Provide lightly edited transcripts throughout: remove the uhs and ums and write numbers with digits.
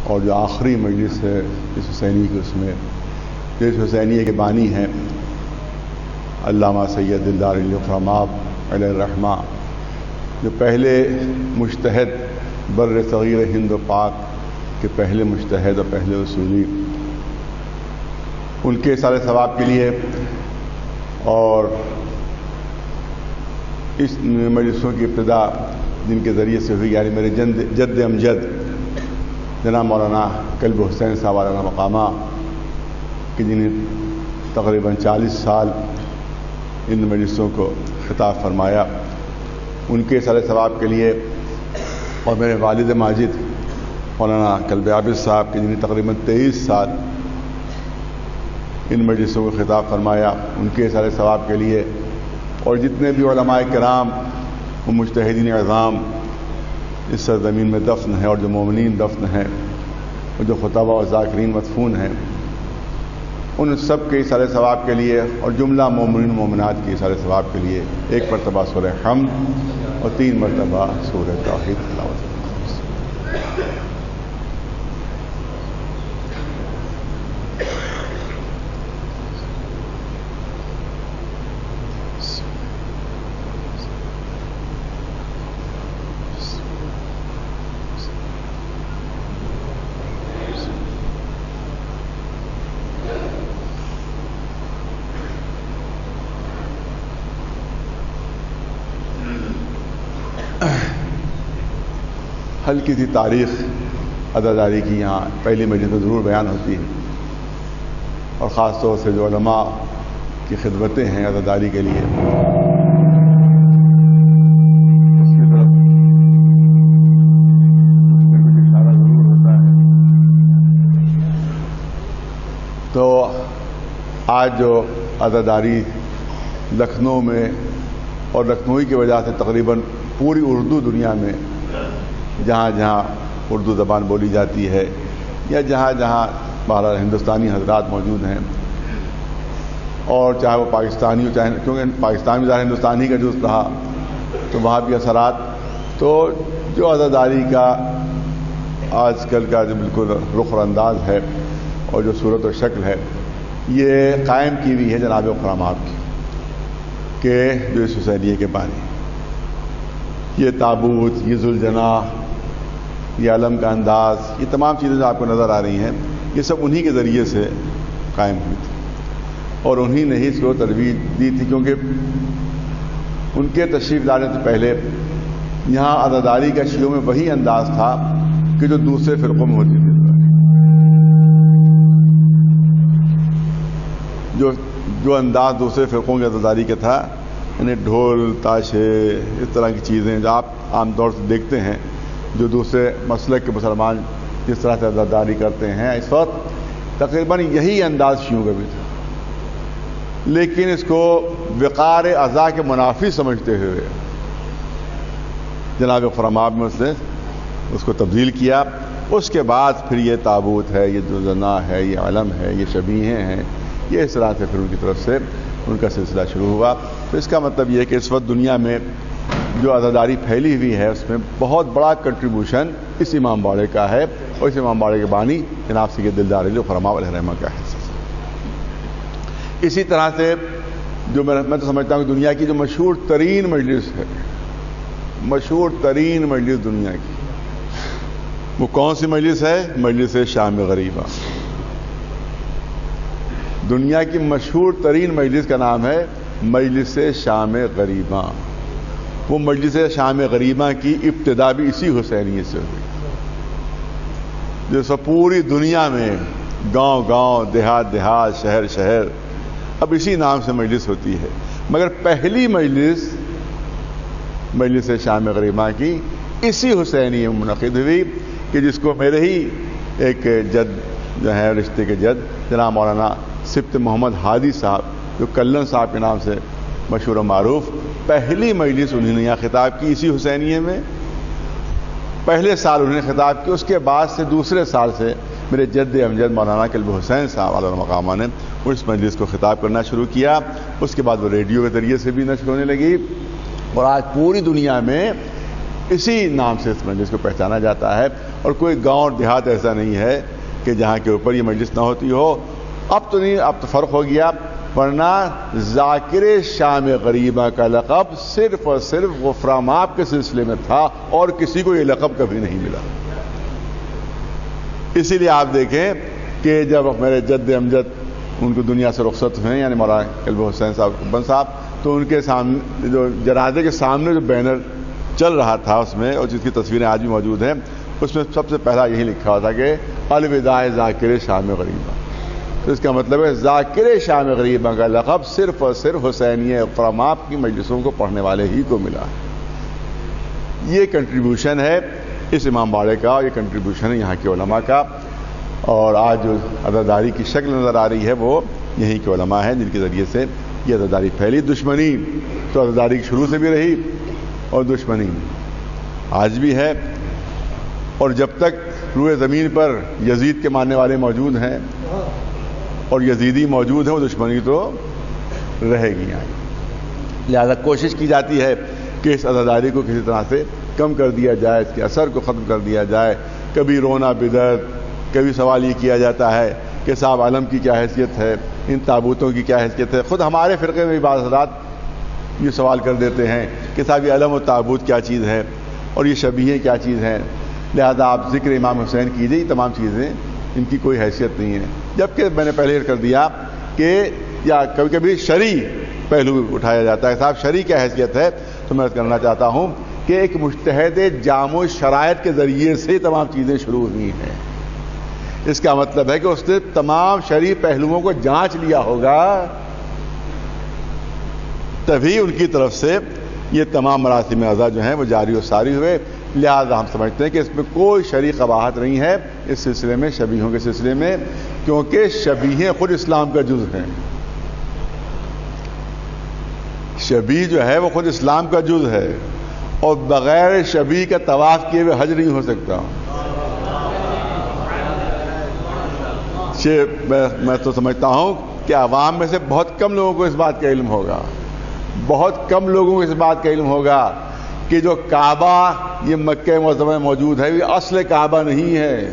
اور جو آخری مجلس ہے اس حسینی کی، اس میں جو اس حسینیہ کے بانی ہیں علامہ سید دلدار علی فرماب علیہ الرحمہ، جو پہلے مجتہد بر صغیر ہند و پاک کے پہلے مجتہد اور پہلے اصولی، ان کے سارے ثواب کے لیے اور اس مجلسوں کی ابتدا جن کے ذریعے سے ہوئی، یعنی میرے جد امجد جناب مولانا کلب حسین صاحب علیہ مقامہ کہ جنہیں تقریباً 40 سال ان مجلسوں کو خطاب فرمایا، ان کے سارے ثواب کے لیے، اور میرے والد ماجد مولانا کلب عابد صاحب کے جنہیں تقریباً 23 سال ان مجلسوں کو خطاب فرمایا، ان کے سارے ثواب کے لیے، اور جتنے بھی علماء کرام و مجتہدین اعظام اس سرزمین میں دفن ہیں، اور جو مومنین دفن ہیں، اور جو خطبہ و ذاکرین مدفون ہیں، ان سب کے سارے ثواب کے لیے، اور جملہ مومنین مومنات کے سارے ثواب کے لیے ایک مرتبہ سورہ حمد اور 3 مرتبہ سورہ توحید تلاوت۔ ہلکی سی تاریخ عزاداری کی یہاں پہلی مجلس میں ضرور بیان ہوتی ہے، اور خاص طور سے جو علماء کی خدمتیں ہیں عزاداری کے لیے، اس کی طرف کچھ اشارہ ضرور ہوتا ہے۔ تو آج جو عزاداری لکھنؤ میں، اور لکھنؤ کی وجہ سے تقریباً پوری اردو دنیا میں جہاں جہاں اردو زبان بولی جاتی ہے، یا جہاں جہاں بہرحال ہندوستانی حضرات موجود ہیں، اور چاہے وہ پاکستانی ہو، چاہے کیونکہ پاکستان میں ظاہر ہندوستانی کا جز رہا تو وہاں بھی اثرات، تو جو عزاداری کا آج کل کا جو بالکل رخ اور انداز ہے اور جو صورت و شکل ہے، یہ قائم کی ہوئی ہے جناب فرماب کی کہ جو اس حسینیہ کے بانی، یہ تابوت، یہ ذوالجناح، یہ علم کا انداز، یہ تمام چیزیں جو آپ کو نظر آ رہی ہیں، یہ سب انہی کے ذریعے سے قائم ہوئی تھی، اور انہی نے ہی اس کو ترویج دی تھی، کیونکہ ان کے تشریف لانے سے پہلے یہاں عزاداری کا شیعوں میں وہی انداز تھا کہ جو دوسرے فرقوں میں ہوتی تھی، جو انداز دوسرے فرقوں کی عزاداری کا تھا، یعنی ڈھول تاشے اس طرح کی چیزیں جو آپ عام طور سے دیکھتے ہیں جو دوسرے مسلک کے مسلمان جس طرح سے عزاداری کرتے ہیں، اس وقت تقریباً یہی انداز شیعوں کا بھی تھا، لیکن اس کو وقار اعضاء کے منافی سمجھتے ہوئے جناب فرماب میں اس کو تبدیل کیا۔ اس کے بعد پھر یہ تابوت ہے، یہ ذوالجناح ہے، یہ علم ہے، یہ شبیہیں ہیں، یہ اس طرح سے پھر ان کی طرف سے ان کا سلسلہ شروع ہوا۔ تو اس کا مطلب یہ ہے کہ اس وقت دنیا میں جو عزاداری پھیلی ہوئی ہے، اس میں بہت بڑا کنٹریبیوشن اس امام باڑے کا ہے، اور اس امام باڑے کے بانی جناب سید دلدار علی فرماب علیہ الرحمہ کا ہے۔ اسی طرح سے جو میں تو سمجھتا ہوں کہ دنیا کی جو مشہور ترین مجلس ہے، مشہور ترین مجلس دنیا کی، وہ کون سی مجلس ہے؟ مجلس شام غریبہ۔ دنیا کی مشہور ترین مجلس کا نام ہے مجلس شام غریبہ۔ وہ مجلس شام غریبہ کی ابتدا بھی اسی حسینیے سے ہوئی، جو سب پوری دنیا میں گاؤں گاؤں، دیہات دیہات، شہر شہر اب اسی نام سے مجلس ہوتی ہے، مگر پہلی مجلس شام غریبہ کی اسی حسینیے میں منعقد ہوئی، کہ جس کو میرے ہی ایک جد جو ہے رشتے کے جد جناب مولانا سبط محمد ہادی صاحب، جو کلن صاحب کے نام سے مشہور و معروف، پہلی مجلس انہوں نے یہاں خطاب کی اسی حسینیے میں، پہلے سال انہوں نے خطاب کی، اس کے بعد سے دوسرے سال سے میرے جد امجد مولانا کلب حسین صاحب علیہ مقامہ نے اس مجلس کو خطاب کرنا شروع کیا۔ اس کے بعد وہ ریڈیو کے ذریعے سے بھی نشر ہونے لگی، اور آج پوری دنیا میں اسی نام سے اس مجلس کو پہچانا جاتا ہے، اور کوئی گاؤں اور دیہات ایسا نہیں ہے کہ جہاں کے اوپر یہ مجلس نہ ہوتی ہو۔ اب تو نہیں، اب تو فرق ہو گیا، ورنہ ذاکر شام غریبہ کا لقب صرف اور صرف غفراماب کے سلسلے میں تھا، اور کسی کو یہ لقب کبھی نہیں ملا۔ اسی لیے آپ دیکھیں کہ جب میرے جد امجد ان کو دنیا سے رخصت ہوئے، یعنی مولانا قلب حسین صاحب بن صاحب، تو ان کے سامنے جو جنازے کے سامنے جو بینر چل رہا تھا اس میں، اور جس کی تصویریں آج بھی موجود ہیں، اس میں سب سے پہلا یہی لکھا ہوا تھا کہ الوداع ذاکر شام غریبہ۔ تو اس کا مطلب ہے ذاکر شام غریبہ کا لقب صرف اور صرف حسینی غفراماب کی مجلسوں کو پڑھنے والے ہی کو ملا ہے۔ یہ کنٹریبیوشن ہے اس امام باڑے کا، یہ کنٹریبیوشن ہے یہاں کے علماء کا، اور آج جو عزاداری کی شکل نظر آ رہی ہے وہ یہیں کے علماء ہیں جن کے ذریعے سے یہ عزاداری پھیلی۔ دشمنی تو عزاداری کی شروع سے بھی رہی، اور دشمنی آج بھی ہے، اور جب تک روئے زمین پر یزید کے ماننے والے موجود ہیں اور یزیدی موجود ہیں، وہ دشمنی تو رہے گی یہاں۔ لہذا کوشش کی جاتی ہے کہ اس عزاداری کو کسی طرح سے کم کر دیا جائے، اس کے اثر کو ختم کر دیا جائے۔ کبھی رونا بدعت، کبھی سوال یہ کیا جاتا ہے کہ صاحب علم کی کیا حیثیت ہے، ان تابوتوں کی کیا حیثیت ہے۔ خود ہمارے فرقے میں بھی بعض حضرات یہ سوال کر دیتے ہیں کہ صاحب یہ علم و تابوت کیا چیز ہے، اور یہ شبیہیں کیا چیز ہیں۔ لہذا آپ ذکر امام حسین کیجیے، یہ تمام چیزیں ان کی کوئی حیثیت نہیں ہے۔ جبکہ میں نے پہلے کر دیا کہ یا کبھی کبھی شرعی پہلو اٹھایا جاتا ہے، صاحب شرعی کیا حیثیت ہے، تو میں کرنا چاہتا ہوں کہ ایک مجتہد جامع شرائط کے ذریعے سے تمام چیزیں شروع ہوئی ہیں۔ اس کا مطلب ہے کہ اس نے تمام شرعی پہلوؤں کو جانچ لیا ہوگا، تبھی ان کی طرف سے یہ تمام مراسم اعضا جو ہیں وہ جاری و ساری ہوئے۔ لہذا ہم سمجھتے ہیں کہ اس میں کوئی شرعی قباحت نہیں ہے اس سلسلے میں، شبیہوں کے سلسلے میں، کیونکہ شبیہیں خود اسلام کا جز ہیں۔ شبیہ جو ہے وہ خود اسلام کا جز ہے، اور بغیر شبیہ کا طواف کیے ہوئے حج نہیں ہو سکتا۔ میں تو سمجھتا ہوں کہ عوام میں سے بہت کم لوگوں کو اس بات کا علم ہوگا، بہت کم لوگوں کو اس بات کا علم ہوگا کہ جو کعبہ یہ مکہ معظمہ میں موجود ہے، یہ اصل کعبہ نہیں ہے۔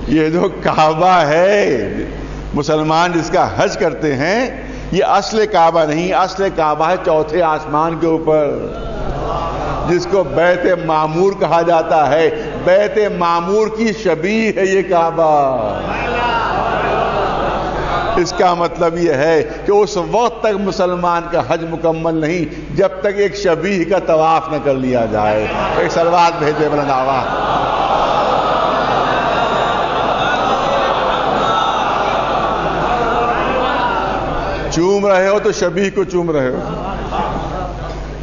یہ جو کعبہ ہے مسلمان جس کا حج کرتے ہیں، یہ اصل کعبہ نہیں، اصل کعبہ ہے چوتھے آسمان کے اوپر، جس کو بیت معمور کہا جاتا ہے۔ بیت معمور کی شبیہ ہے یہ کعبہ۔ اس کا مطلب یہ ہے کہ اس وقت تک مسلمان کا حج مکمل نہیں جب تک ایک شبیہ کا طواف نہ کر لیا جائے۔ ایک صلوات بھیجے بلند آواز۔ چوم رہے ہو تو شبیہ کو چوم رہے ہو،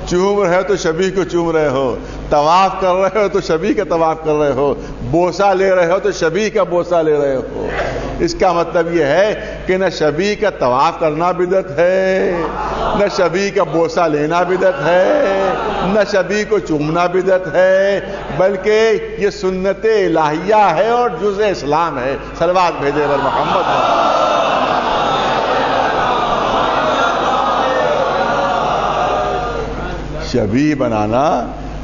چوم رہے ہو تو شبیہ کو چوم رہے ہو، طواف کر رہے ہو تو شبیہ کا طواف کر رہے ہو، بوسہ لے رہے ہو تو شبیہ کا بوسہ لے رہے ہو۔ اس کا مطلب یہ ہے کہ نہ شبیہ کا طواف کرنا بدعت ہے، نہ شبیہ کا بوسہ لینا بدعت ہے، نہ شبیہ کو چومنا بدعت ہے، بلکہ یہ سنت الہیہ ہے اور جزء اسلام ہے۔ صلوات بھیجے بر محمد۔ شبیہ بنانا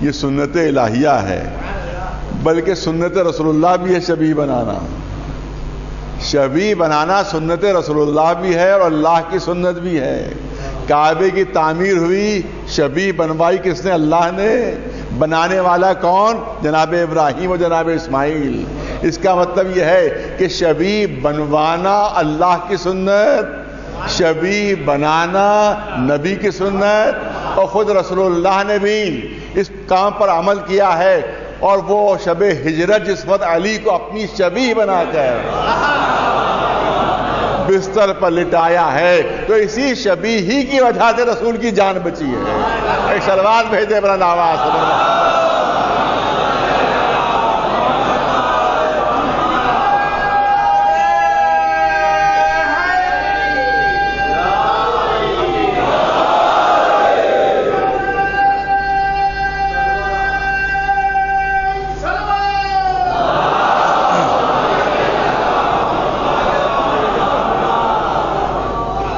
یہ سنت الہیہ ہے، بلکہ سنت رسول اللہ بھی ہے شبیہ بنانا۔ شبیہ بنانا سنت رسول اللہ بھی ہے اور اللہ کی سنت بھی ہے۔ کعبے کی تعمیر ہوئی، شبیہ بنوائی کس نے؟ اللہ نے۔ بنانے والا کون؟ جناب ابراہیم و جناب اسماعیل۔ اس کا مطلب یہ ہے کہ شبیہ بنوانا اللہ کی سنت، شبیہ بنانا نبی کی سنت، اور خود رسول اللہ نے بھی اس کام پر عمل کیا ہے۔ اور وہ شب ہجرت جس وقت علی کو اپنی شبیہ بنا کر بستر پر لٹایا ہے، تو اسی شبیہ ہی کی وجہ سے رسول کی جان بچی ہے۔ ایک صلوات بھیجے بلند آواز سے۔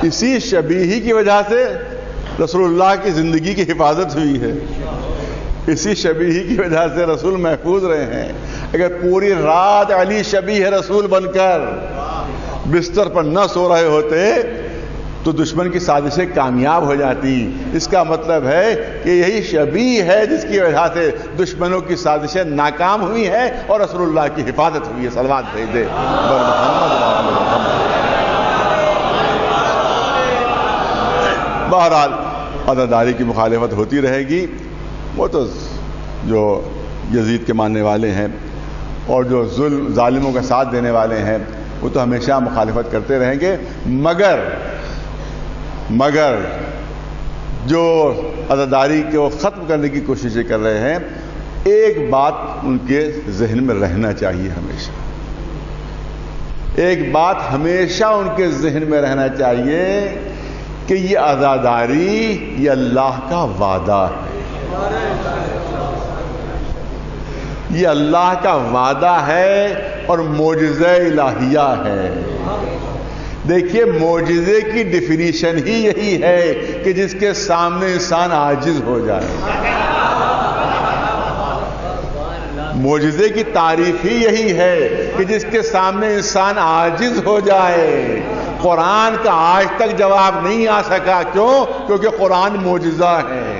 اسی شبیہ کی وجہ سے رسول اللہ کی زندگی کی حفاظت ہوئی ہے، اسی شبیہ کی وجہ سے رسول محفوظ رہے ہیں۔ اگر پوری رات علی شبیہ رسول بن کر بستر پر نہ سو رہے ہوتے تو دشمن کی سازشیں کامیاب ہو جاتی۔ اس کا مطلب ہے کہ یہی شبیہ ہے جس کی وجہ سے دشمنوں کی سازشیں ناکام ہوئی ہیں اور رسول اللہ کی حفاظت ہوئی ہے۔ صلوات بھیج دے بر محمد۔ بہرحال عزاداری کی مخالفت ہوتی رہے گی۔ وہ تو جو یزید کے ماننے والے ہیں اور جو ظالموں کا ساتھ دینے والے ہیں وہ تو ہمیشہ مخالفت کرتے رہیں گے، مگر جو عزاداری کو ختم کرنے کی کوششیں کر رہے ہیں، ایک بات ان کے ذہن میں رہنا چاہیے ہمیشہ، ایک بات ہمیشہ ان کے ذہن میں رہنا چاہیے کہ یہ عزاداری یہ اللہ کا وعدہ ہے، یہ اللہ کا وعدہ ہے اور معجزہ الہیہ ہے۔ دیکھیے معجزے کی ڈیفینیشن ہی یہی ہے کہ جس کے سامنے انسان عاجز ہو جائے، معجزے کی تعریف ہی یہی ہے کہ جس کے سامنے انسان عاجز ہو جائے۔ قرآن کا آج تک جواب نہیں آ سکا، کیونکہ قرآن معجزہ ہے۔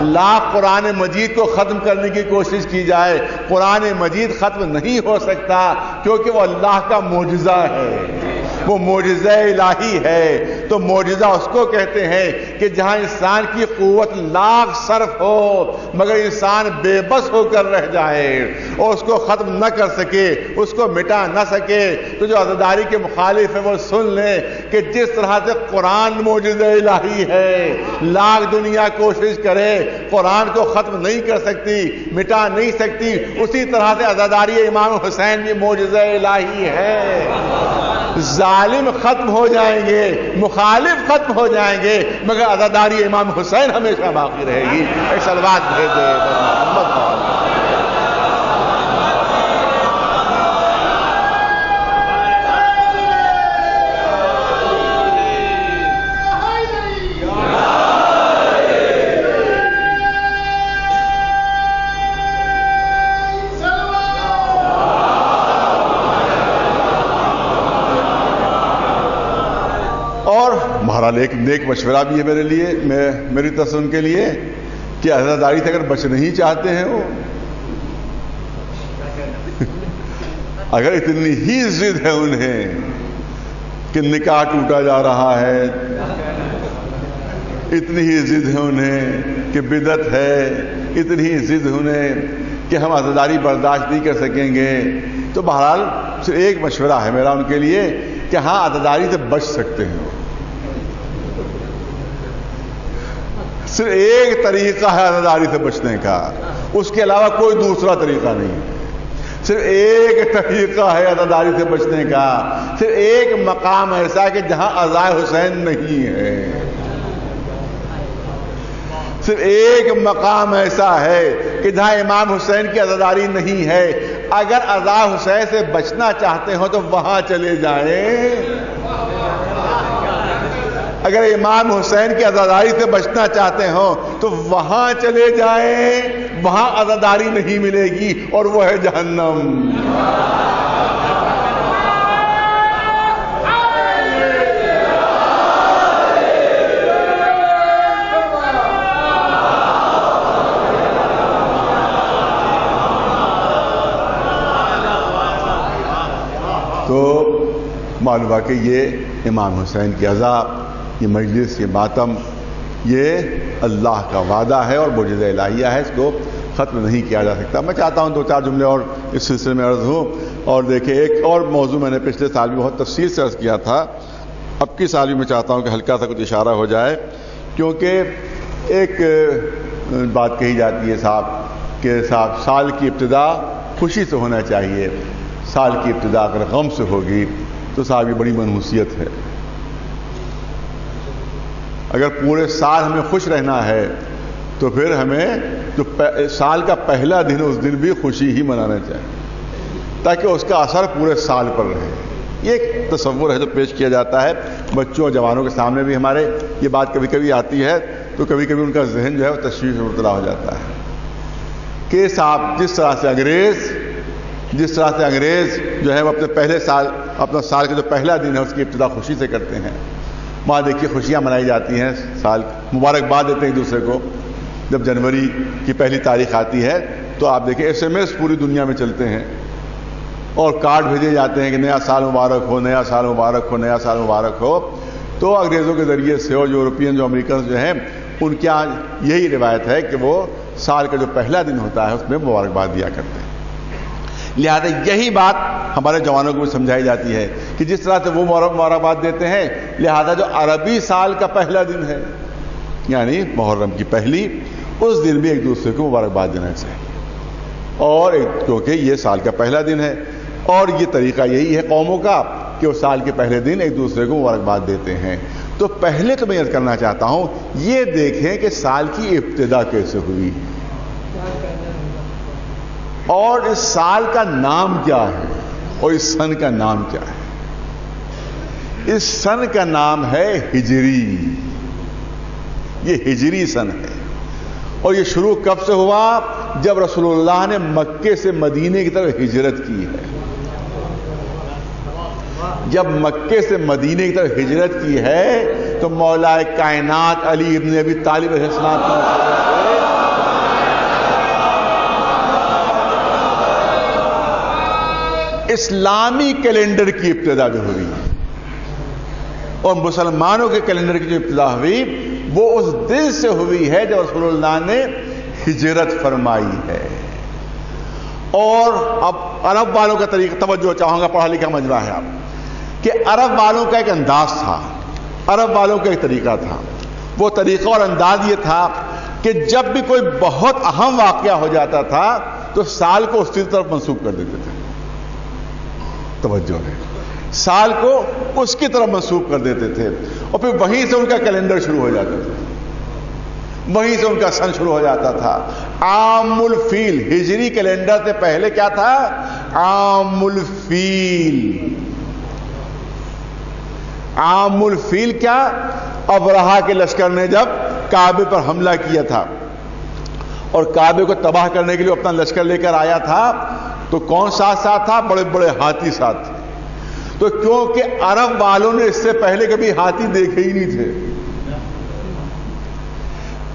لاکھ قرآن مجید کو ختم کرنے کی کوشش کی جائے، قرآن مجید ختم نہیں ہو سکتا کیونکہ وہ اللہ کا معجزہ ہے، وہ معجزہ الہی ہے۔ تو معجزہ اس کو کہتے ہیں کہ جہاں انسان کی قوت لاکھ صرف ہو مگر انسان بے بس ہو کر رہ جائے اور اس کو ختم نہ کر سکے، اس کو مٹا نہ سکے۔ تو جو عزاداری کے مخالف ہے وہ سن لیں کہ جس طرح سے قرآن معجزہ الہی ہے، لاکھ دنیا کوشش کرے قرآن کو ختم نہیں کر سکتی، مٹا نہیں سکتی، اسی طرح سے عزاداری امام حسین بھی معجزہ الہی ہے۔ ظالم ختم ہو جائیں گے، مخالف ختم ہو جائیں گے، مگر عزاداری امام حسین ہمیشہ باقی رہے گی۔ ایک صلوات بھیجے محمد۔ بہرحال ایک نیک مشورہ بھی ہے میرے لیے، میری طرف سے ان کے لیے کہ عزاداری سے اگر بچنا ہی چاہتے ہیں وہ، اگر اتنی ہی ضد ہے انہیں کہ نکاح ٹوٹا جا رہا ہے، اتنی ہی ضد ہے انہیں کہ بدعت ہے، اتنی ہی ضد ہے انہیں کہ ہم عزاداری برداشت نہیں کر سکیں گے، تو بہرحال صرف ایک مشورہ ہے میرا ان کے لیے کہ ہاں عزاداری سے بچ سکتے ہیں۔ صرف ایک طریقہ ہے عزاداری سے بچنے کا، اس کے علاوہ کوئی دوسرا طریقہ نہیں ہے۔ صرف ایک طریقہ ہے عزاداری سے بچنے کا، صرف ایک مقام ایسا کہ جہاں عزائے حسین نہیں ہے، صرف ایک مقام ایسا ہے کہ جہاں امام حسین کی عزاداری نہیں ہے۔ اگر عزائے حسین سے بچنا چاہتے ہو تو وہاں چلے جائیں، اگر امام حسین کی عزاداری سے بچنا چاہتے ہو تو وہاں چلے جائیں، وہاں عزاداری نہیں ملے گی اور وہ ہے جہنم۔ تو معلوم ہوا کہ یہ امام حسین کی عزا، یہ مجلس، یہ ماتم، یہ اللہ کا وعدہ ہے اور معجزہ الہیہ ہے، اس کو ختم نہیں کیا جا سکتا۔ میں چاہتا ہوں دو چار جملے اور اس سلسلے میں عرض ہوں۔ اور دیکھیں ایک اور موضوع میں نے پچھلے سال بھی بہت تفصیل سے عرض کیا تھا، اب کی سال بھی میں چاہتا ہوں کہ ہلکا سا کچھ اشارہ ہو جائے، کیونکہ ایک بات کہی جاتی ہے کہ سال کی ابتدا خوشی سے ہونا چاہیے، سال کی ابتدا اگر غم سے ہوگی تو صاحب یہ بڑی منحوسیت ہے۔ اگر پورے سال ہمیں خوش رہنا ہے تو پھر ہمیں جو سال کا پہلا دن اس دن بھی خوشی ہی منانا چاہیے تاکہ اس کا اثر پورے سال پر رہے۔ یہ ایک تصور ہے جو پیش کیا جاتا ہے بچوں اور جوانوں کے سامنے بھی. ہمارے یہ بات کبھی کبھی آتی ہے تو کبھی کبھی ان کا ذہن جو ہے وہ تشویش میں مبتلا ہو جاتا ہے کہ صاحب جس طرح سے انگریز جو ہے وہ اپنے پہلے سال، اپنا سال کا جو پہلا دن ہے اس کی ابتدا خوشی سے کرتے ہیں. وہاں دیکھیے خوشیاں منائی جاتی ہیں، سال مبارکباد دیتے ہیں ایک دوسرے کو. جب جنوری کی پہلی تاریخ آتی ہے تو آپ دیکھیں SMS پوری دنیا میں چلتے ہیں اور کارڈ بھیجے جاتے ہیں کہ نیا سال مبارک ہو، نیا سال مبارک ہو، نیا سال مبارک ہو. تو انگریزوں کے ذریعے سے اور جو یورپین جو امریکنز جو ہیں ان کے یہاں یہی روایت ہے کہ وہ سال کا جو پہلا دن ہوتا ہے اس میں مبارکباد دیا کرتے ہیں. لہذا یہی بات ہمارے جوانوں کو بھی سمجھائی جاتی ہے کہ جس طرح سے وہ مبارکباد دیتے ہیں، لہذا جو عربی سال کا پہلا دن ہے یعنی محرم کی پہلی، اس دن بھی ایک دوسرے کو مبارکباد دینا چاہیے. اور کیونکہ یہ سال کا پہلا دن ہے اور یہ طریقہ یہی ہے قوموں کا کہ وہ سال کے پہلے دن ایک دوسرے کو مبارکباد دیتے ہیں. تو پہلے تو میں عرض کرنا چاہتا ہوں یہ دیکھیں کہ سال کی ابتدا کیسے ہوئی اور اس سال کا نام کیا ہے اور اس سن کا نام کیا ہے. اس سن کا نام ہے ہجری. یہ ہجری سن ہے اور یہ شروع کب سے ہوا؟ جب رسول اللہ نے مکے سے مدینے کی طرف ہجرت کی ہے. جب مکے سے مدینے کی طرف ہجرت کی ہے تو مولا کائنات علی ابن ابی طالب علیہ السلام کی اسلامی کیلنڈر کی ابتدا جو ہوئی اور مسلمانوں کے کیلنڈر کی جو ابتدا ہوئی وہ اس دن سے ہوئی ہے جب رسول اللہ نے ہجرت فرمائی ہے. اور اب عرب والوں کا طریقہ توجہ چاہوں گا، پڑھا لکھا مجمع ہے آپ، کہ عرب والوں کا ایک انداز تھا، عرب والوں کا ایک طریقہ تھا. وہ طریقہ اور انداز یہ تھا کہ جب بھی کوئی بہت اہم واقعہ ہو جاتا تھا تو سال کو اس کی طرف منسوب کر دیتے تھے. توجہ ہے، سال کو اس کی طرف منسوب کر دیتے تھے اور پھر وہیں سے ان کا کیلنڈر شروع ہو جاتا تھا، وہیں سے ان کا سن شروع ہو جاتا تھا. عام الفیل، ہجری کیلنڈر سے پہلے کیا تھا؟ عام الفیل. عام الفیل کیا؟ ابرہہ کے لشکر نے جب کعبے پر حملہ کیا تھا اور کعبے کو تباہ کرنے کے لیے اپنا لشکر لے کر آیا تھا تو کون ساتھ تھا؟ بڑے بڑے ہاتھی ساتھ تھے. تو کیونکہ عرب والوں نے اس سے پہلے کبھی ہاتھی دیکھے ہی نہیں تھے،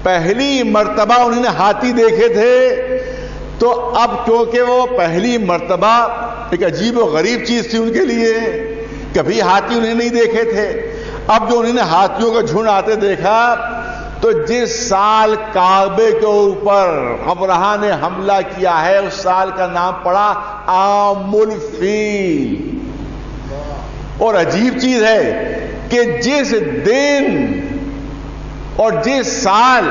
پہلی مرتبہ انہوں نے ہاتھی دیکھے تھے، تو اب کیونکہ وہ پہلی مرتبہ ایک عجیب و غریب چیز تھی ان کے لیے، کبھی ہاتھی انہیں نہیں دیکھے تھے. اب جو انہوں نے ہاتھیوں کا جھنڈ آتے دیکھا تو جس سال کعبے کے اوپر ابرہہ نے حملہ کیا ہے اس سال کا نام پڑا عام الفیل. اور عجیب چیز ہے کہ جس دن اور جس سال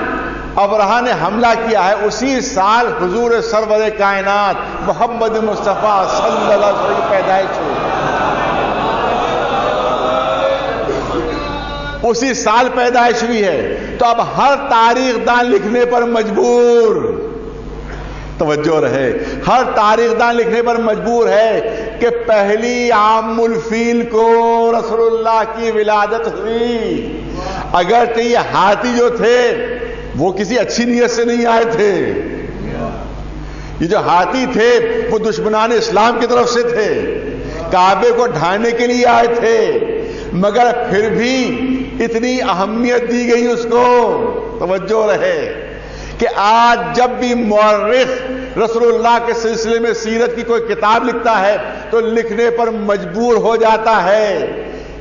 ابرہہ نے حملہ کیا ہے اسی سال حضور سرور کائنات محمد مصطفیٰ صلی اللہ علیہ وسلم کی پیدائش ہوئی. اسی سال پیدائش ہوئی ہے. تو اب ہر تاریخ دان لکھنے پر مجبور، توجہ رہے، ہر تاریخ دان لکھنے پر مجبور ہے کہ پہلی عام الفیل کو رسول اللہ کی ولادت ہوئی. اگرچہ یہ ہاتھی جو تھے وہ کسی اچھی نیت سے نہیں آئے تھے، یہ جو ہاتھی تھے وہ دشمنان اسلام کی طرف سے تھے، کعبے کو ڈھانے کے لیے آئے تھے، مگر پھر بھی اتنی اہمیت دی گئی اس کو. توجہ رہے کہ آج جب بھی مورخ رسول اللہ کے سلسلے میں سیرت کی کوئی کتاب لکھتا ہے تو لکھنے پر مجبور ہو جاتا ہے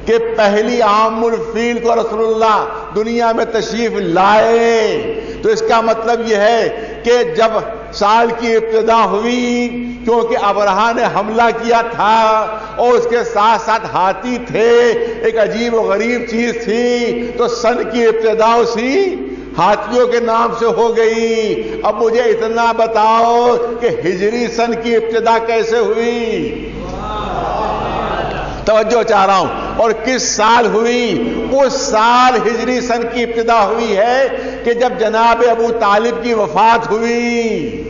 کہ پہلی عام الفیل کو رسول اللہ دنیا میں تشریف لائے. تو اس کا مطلب یہ ہے کہ جب سال کی ابتدا ہوئی، کیونکہ ابرہہ نے حملہ کیا تھا اور اس کے ساتھ ساتھ ہاتھی تھے، ایک عجیب و غریب چیز تھی، تو سن کی ابتدا اسی ہاتھیوں کے نام سے ہو گئی. اب مجھے اتنا بتاؤ کہ ہجری سن کی ابتدا کیسے ہوئی؟ توجہ چاہ رہا ہوں. اور کس سال ہوئی؟ اس سال ہجری سن کی ابتدا ہوئی ہے کہ جب جناب ابو طالب کی وفات ہوئی.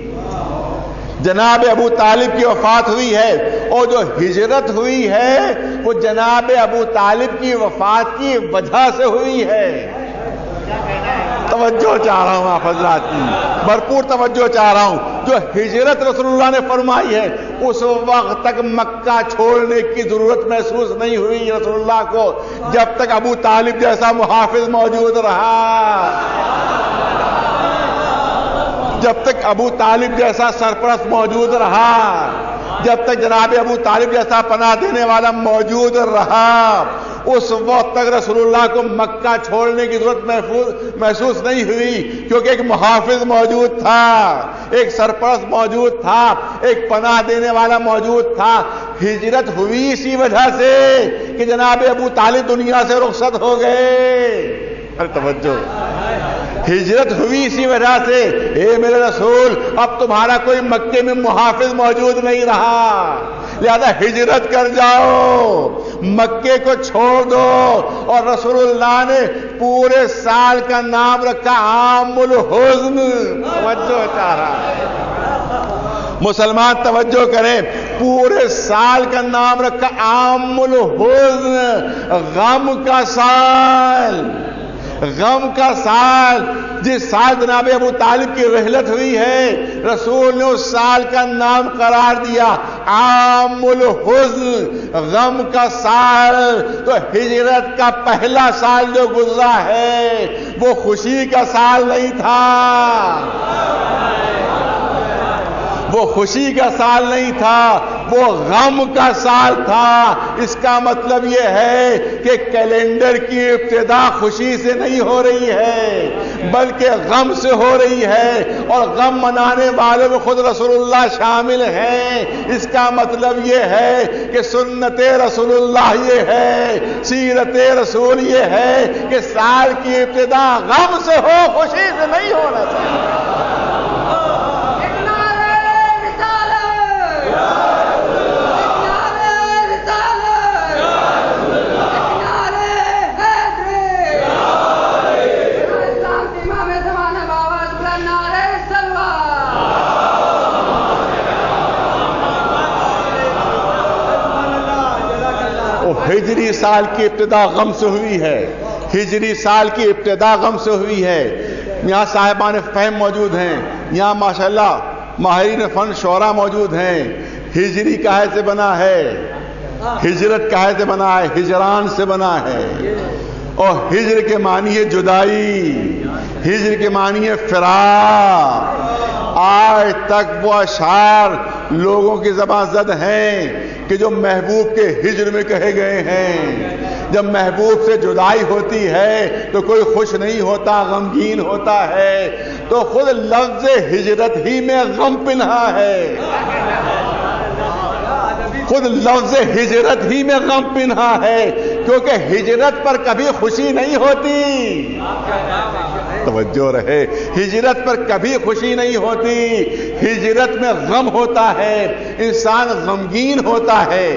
جناب ابو طالب کی وفات ہوئی ہے، اور جو ہجرت ہوئی ہے وہ جناب ابو طالب کی وفات کی وجہ سے ہوئی ہے۔ توجہ چاہ رہا ہوں آپ حضرات کی، بھرپور توجہ چاہ رہا ہوں۔ جو ہجرت رسول اللہ نے فرمائی ہے اس وقت تک مکہ چھوڑنے کی ضرورت محسوس نہیں ہوئی رسول اللہ کو، جب تک ابو طالب جیسا محافظ موجود رہا، جب تک ابو طالب جیسا سرپرست موجود رہا، جب تک جناب ابو طالب جیسا پناہ دینے والا موجود رہا، اس وقت تک رسول اللہ کو مکہ چھوڑنے کی ضرورت محسوس نہیں ہوئی، کیونکہ ایک محافظ موجود تھا، ایک سرپرست موجود تھا، ایک پناہ دینے والا موجود تھا۔ ہجرت ہوئی اسی وجہ سے کہ جناب ابو طالب دنیا سے رخصت ہو گئے۔ ارے توجہ، ہجرت ہوئی اسی وجہ سے، اے میرے رسول اب تمہارا کوئی مکے میں محافظ موجود نہیں رہا، لہذا ہجرت کر جاؤ، مکے کو چھوڑ دو۔ اور رسول اللہ نے پورے سال کا نام رکھا عام الحزن۔ توجہ چاہ رہا ہے مسلمان، توجہ کریں، پورے سال کا نام رکھا عام الحزن، غم کا سال، غم کا سال۔ جس سال جناب ابو طالب کی رحلت ہوئی ہے رسول نے اس سال کا نام قرار دیا عام الحزن، غم کا سال۔ تو ہجرت کا پہلا سال جو گزرا ہے وہ خوشی کا سال نہیں تھا، وہ خوشی کا سال نہیں تھا، وہ غم کا سال تھا۔ اس کا مطلب یہ ہے کہ کیلنڈر کی ابتدا خوشی سے نہیں ہو رہی ہے بلکہ غم سے ہو رہی ہے، اور غم منانے والوں میں خود رسول اللہ شامل ہیں۔ اس کا مطلب یہ ہے کہ سنت رسول اللہ یہ ہے، سیرت رسول یہ ہے کہ سال کی ابتدا غم سے ہو، خوشی سے نہیں ہونا چاہیے۔ ہجری سال کی ابتدا غم سے ہوئی ہے، ہجری سال کی ابتدا غم سے ہوئی ہے۔ یہاں صاحبان فہم موجود ہیں، یہاں ماشاءاللہ ماہرین فن شعراء موجود ہیں۔ ہجری کاہے سے بنا ہے؟ ہجرت کاہے سے بنا ہے؟ ہجران سے بنا ہے، اور ہجر کے معنی ہے جدائی، ہجر کے معنی ہے فراق۔ آج تک وہ اشعار لوگوں کی زبان زد ہیں کہ جو محبوب کے ہجر میں کہے گئے ہیں۔ جب محبوب سے جدائی ہوتی ہے تو کوئی خوش نہیں ہوتا، غمگین ہوتا ہے، تو خود لفظ ہجرت ہی میں غم پنہا ہے، خود لفظ ہجرت ہی میں غم پنہا ہے، کیونکہ ہجرت پر کبھی خوشی نہیں ہوتی۔ توجہ رہے، ہجرت پر کبھی خوشی نہیں ہوتی، ہجرت میں غم ہوتا ہے، انسان غمگین ہوتا ہے،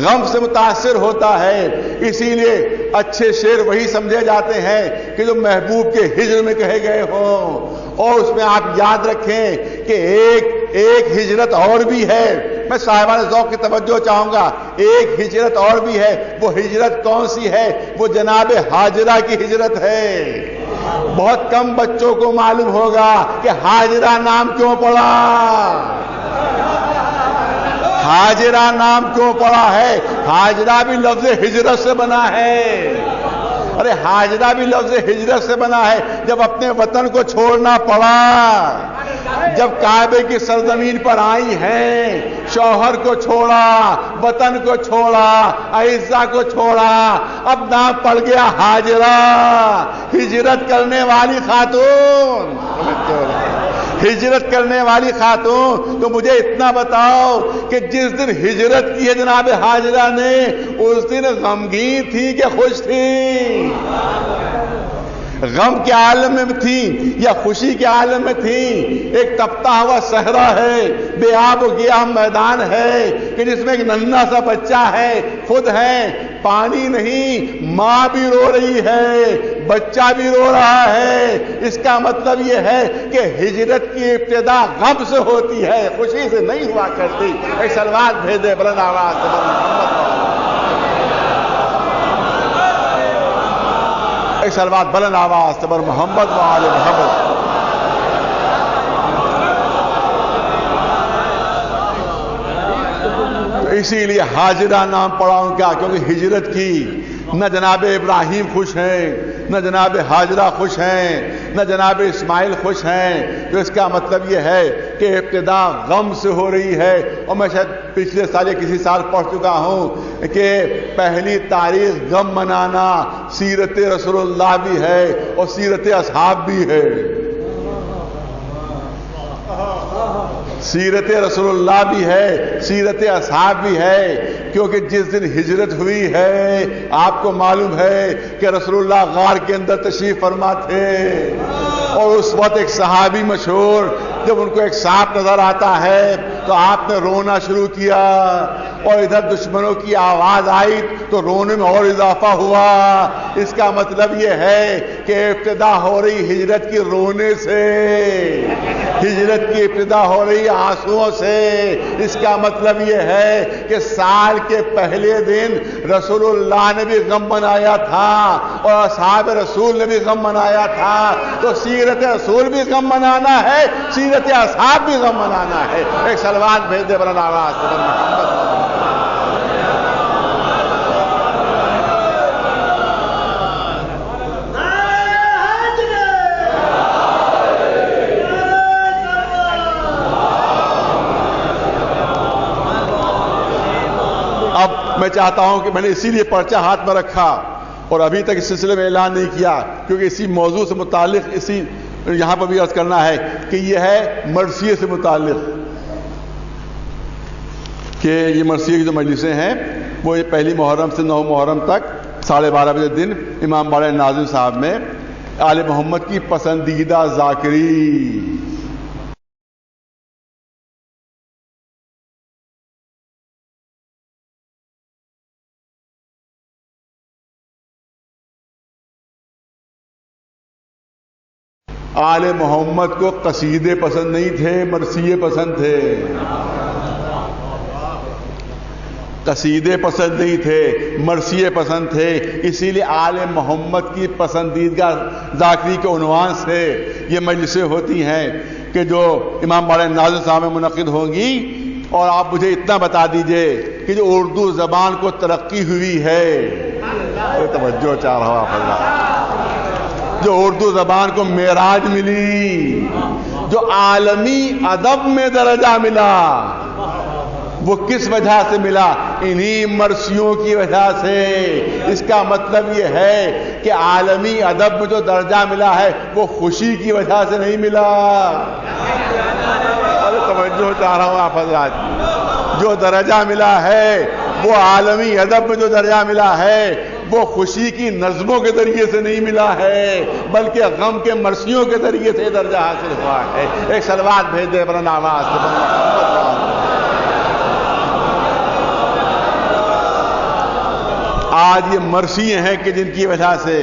غم سے متاثر ہوتا ہے۔ اسی لیے اچھے شعر وہی سمجھے جاتے ہیں کہ جو محبوب کے ہجر میں کہے گئے ہوں۔ اور اس میں آپ یاد رکھیں کہ ایک ہجرت اور بھی ہے، میں صاحبان ذوق کی توجہ چاہوں گا، ایک ہجرت اور بھی ہے۔ وہ ہجرت کون سی ہے؟ وہ جناب ہاجرہ کی ہجرت ہے۔ بہت کم بچوں کو معلوم ہوگا کہ ہاجرہ نام کیوں پڑا، ہاجرہ نام کیوں پڑا ہے۔ ہاجرہ بھی لفظ ہجرت سے بنا ہے، ارے ہاجرہ بھی لفظ ہجرت سے بنا ہے۔ جب اپنے وطن کو چھوڑنا پڑا، جب کعبے کی سرزمین پر آئی ہیں، شوہر کو چھوڑا، وطن کو چھوڑا، اعزہ کو چھوڑا، اب نام پڑ گیا ہاجرہ، ہجرت کرنے والی خاتون، ہجرت کرنے والی خاتون۔ تو مجھے اتنا بتاؤ کہ جس دن ہجرت کی ہے جناب ہاجرہ نے، اس دن غمگین تھی کہ خوش تھی؟ غم کے عالم میں تھیں یا خوشی کے عالم میں تھیں؟ ایک تپتا ہوا صحرا ہے، بے آب و گیاہ میدان ہے کہ جس میں ایک ننھا سا بچہ ہے، خود ہے، پانی نہیں، ماں بھی رو رہی ہے، بچہ بھی رو رہا ہے۔ اس کا مطلب یہ ہے کہ ہجرت کی ابتدا غم سے ہوتی ہے، خوشی سے نہیں ہوا کرتی۔ ایک سلوات بھیجے بلند آواز سے ایک سلوات بلند آواز سے محمد و آل محمد۔ اسی لیے حاجرہ نام پڑا ان کا، کیونکہ ہجرت کی۔ نہ جناب ابراہیم خوش ہیں، نہ جناب حاجرہ خوش ہیں، نہ جناب اسماعیل خوش ہیں۔ تو اس کا مطلب یہ ہے کہ ابتدا غم سے ہو رہی ہے۔ اور میں شاید پچھلے سال یا کسی سال پڑھ چکا ہوں کہ پہلی تاریخ غم منانا سیرت رسول اللہ بھی ہے اور سیرت اصحاب بھی ہے۔ سیرت رسول اللہ بھی ہے، سیرت اصحاب بھی ہے، کیونکہ جس دن ہجرت ہوئی ہے آپ کو معلوم ہے کہ رسول اللہ غار کے اندر تشریف فرما تھے، اور اس وقت ایک صحابی مشہور جب ان کو ایک سانپ نظر آتا ہے تو آپ نے رونا شروع کیا، اور ادھر دشمنوں کی آواز آئی تو رونے میں اور اضافہ ہوا۔ اس کا مطلب یہ ہے کہ ابتدا ہو رہی ہجرت کی رونے سے، ہجرت کی ابتدا ہو رہی آنسوؤں سے۔ اس کا مطلب یہ ہے کہ سال کے پہلے دن رسول اللہ نے بھی غم منایا تھا اور اصحاب رسول نے بھی غم منایا تھا، تو سیرت رسول بھی غم منانا ہے، سیرت اصحاب بھی غم منانا ہے۔ ایک سلوات بھیج دے بلند آواز سے محمد۔ اب میں چاہتا ہوں کہ میں نے اسی لیے پرچہ ہاتھ میں رکھا اور ابھی تک اس سلسلے میں اعلان نہیں کیا، کیونکہ اسی موضوع سے متعلق اسی یہاں پر بھی عرض کرنا ہے کہ یہ ہے مرثیے سے متعلق، کہ یہ مرثیے کی جو مجلسیں ہیں وہ یہ پہلی محرم سے 9 محرم تک 12:30 بجے دن امام باڑہ ناظم صاحب میں آل محمد کی پسندیدہ ذاکری۔ آل محمد کو قصیدے پسند نہیں تھے، مرثیے پسند تھے۔ قصیدے پسند نہیں تھے، مرثیے پسند تھے، اسی لیے آل محمد کی پسندیدہ ذاکری کے عنوان سے یہ مجلسیں ہوتی ہیں کہ جو امام باڑہ ناظم صاحب میں منعقد ہوں گی۔ اور آپ مجھے اتنا بتا دیجئے کہ جو اردو زبان کو ترقی ہوئی ہے، توجہ چاہ رہا ہوں آپ، جو اردو زبان کو معراج ملی، جو عالمی ادب میں درجہ ملا، وہ کس وجہ سے ملا؟ انہی مرثیوں کی وجہ سے۔ اس کا مطلب یہ ہے کہ عالمی ادب میں جو درجہ ملا ہے وہ خوشی کی وجہ سے نہیں ملا۔ توجہ چاہ رہا ہوں آپ حضرات، جو درجہ ملا ہے وہ عالمی ادب میں جو درجہ ملا ہے وہ خوشی کی نظموں کے ذریعے سے نہیں ملا ہے، بلکہ غم کے مرثیوں کے ذریعے سے درجہ حاصل ہوا ہے۔ ایک سلوات بھیج دے بلند آواز سے۔ آج یہ مرثیے ہیں کہ جن کی وجہ سے